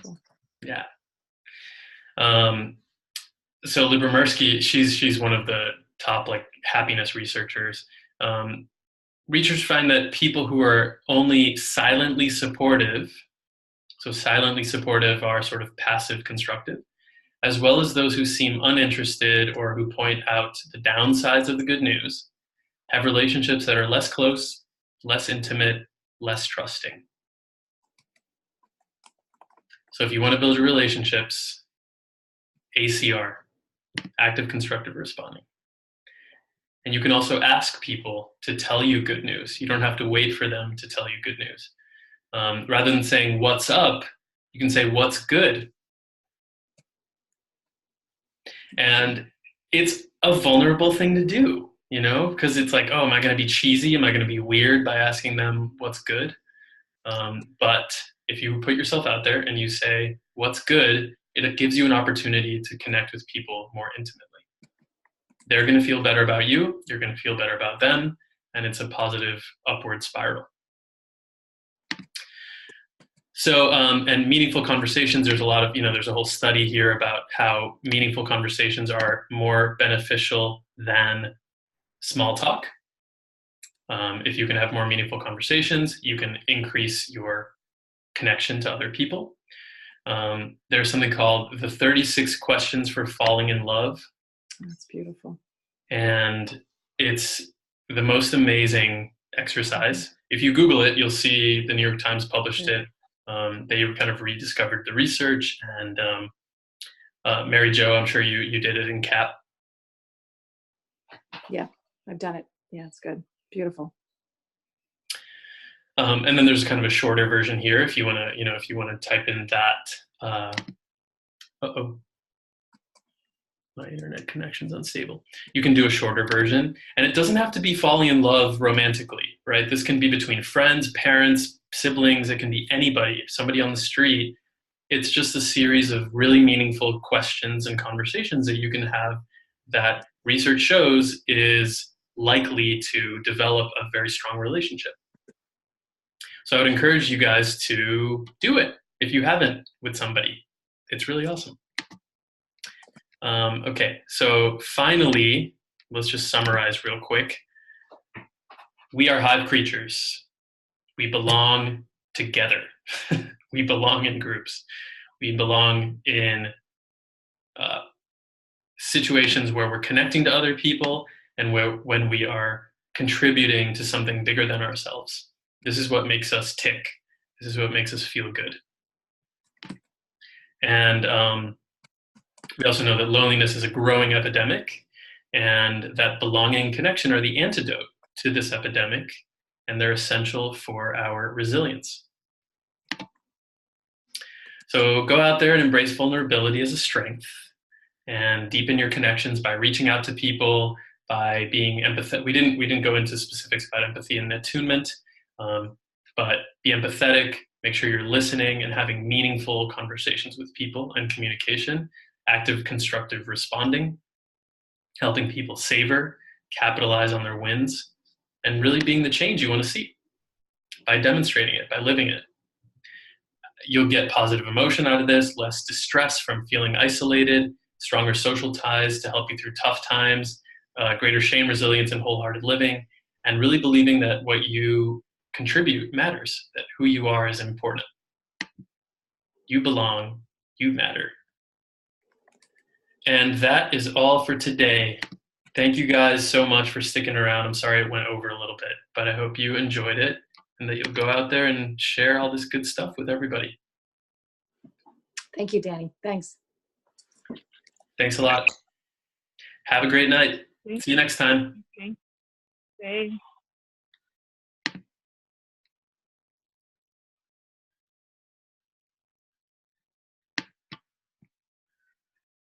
Cool. Yeah. So Libra Mirsky, she's one of the top happiness researchers. Researchers find that people who are only silently supportive, so silently supportive are sort of passive constructive, as well as those who seem uninterested or who point out the downsides of the good news, have relationships that are less close, less intimate, less trusting. So if you want to build your relationships, ACR, active constructive responding. And you can also ask people to tell you good news. You don't have to wait for them to tell you good news. Rather than saying, what's up, you can say, what's good? And it's a vulnerable thing to do, because it's like, oh, am I going to be cheesy? Am I going to be weird by asking them what's good? But if you put yourself out there and you say, what's good, it gives you an opportunity to connect with people more intimately. They're going to feel better about you, you're going to feel better about them, and it's a positive upward spiral. So, and meaningful conversations, there's a lot of, there's a whole study here about how meaningful conversations are more beneficial than small talk. If you can have more meaningful conversations, you can increase your connection to other people. There's something called the 36 questions for falling in love. That's beautiful. And it's the most amazing exercise. If you Google it, you'll see the New York Times published it. They kind of rediscovered the research, and Mary Jo, I'm sure you did it in CAP. Yeah, I've done it. Yeah, it's good. Beautiful. And then there's kind of a shorter version here if you want to type in that. My internet connection's unstable. You can do a shorter version, and it doesn't have to be falling in love romantically, right? This can be between friends, parents, siblings. It can be anybody, somebody on the street. It's just a series of really meaningful questions and conversations that you can have that research shows is likely to develop a very strong relationship. So I would encourage you guys to do it if you haven't with somebody. It's really awesome. Okay, so finally, let's just summarize real quick. We are hive creatures. We belong together. We belong in groups. We belong in situations where we're connecting to other people and when we are contributing to something bigger than ourselves. This is what makes us tick. This is what makes us feel good. And we also know that loneliness is a growing epidemic, and that belonging and connection are the antidote to this epidemic, and they're essential for our resilience. So go out there and embrace vulnerability as a strength, and deepen your connections by reaching out to people, by being empathetic. We didn't go into specifics about empathy and attunement, but be empathetic. Make sure you're listening and having meaningful conversations with people and communication, active, constructive responding, helping people savor, capitalize on their wins, and really being the change you want to see by demonstrating it, by living it. You'll get positive emotion out of this, less distress from feeling isolated, stronger social ties to help you through tough times, greater shame resilience and wholehearted living, and really believing that what you contribute matters, that who you are is important. You belong, you matter. And that is all for today. Thank you guys so much for sticking around. I'm sorry it went over a little bit, but I hope you enjoyed it and that you'll go out there and share all this good stuff with everybody. Thank you, Danny. Thanks. Thanks a lot. Have a great night. See you next time. Okay. Thanks.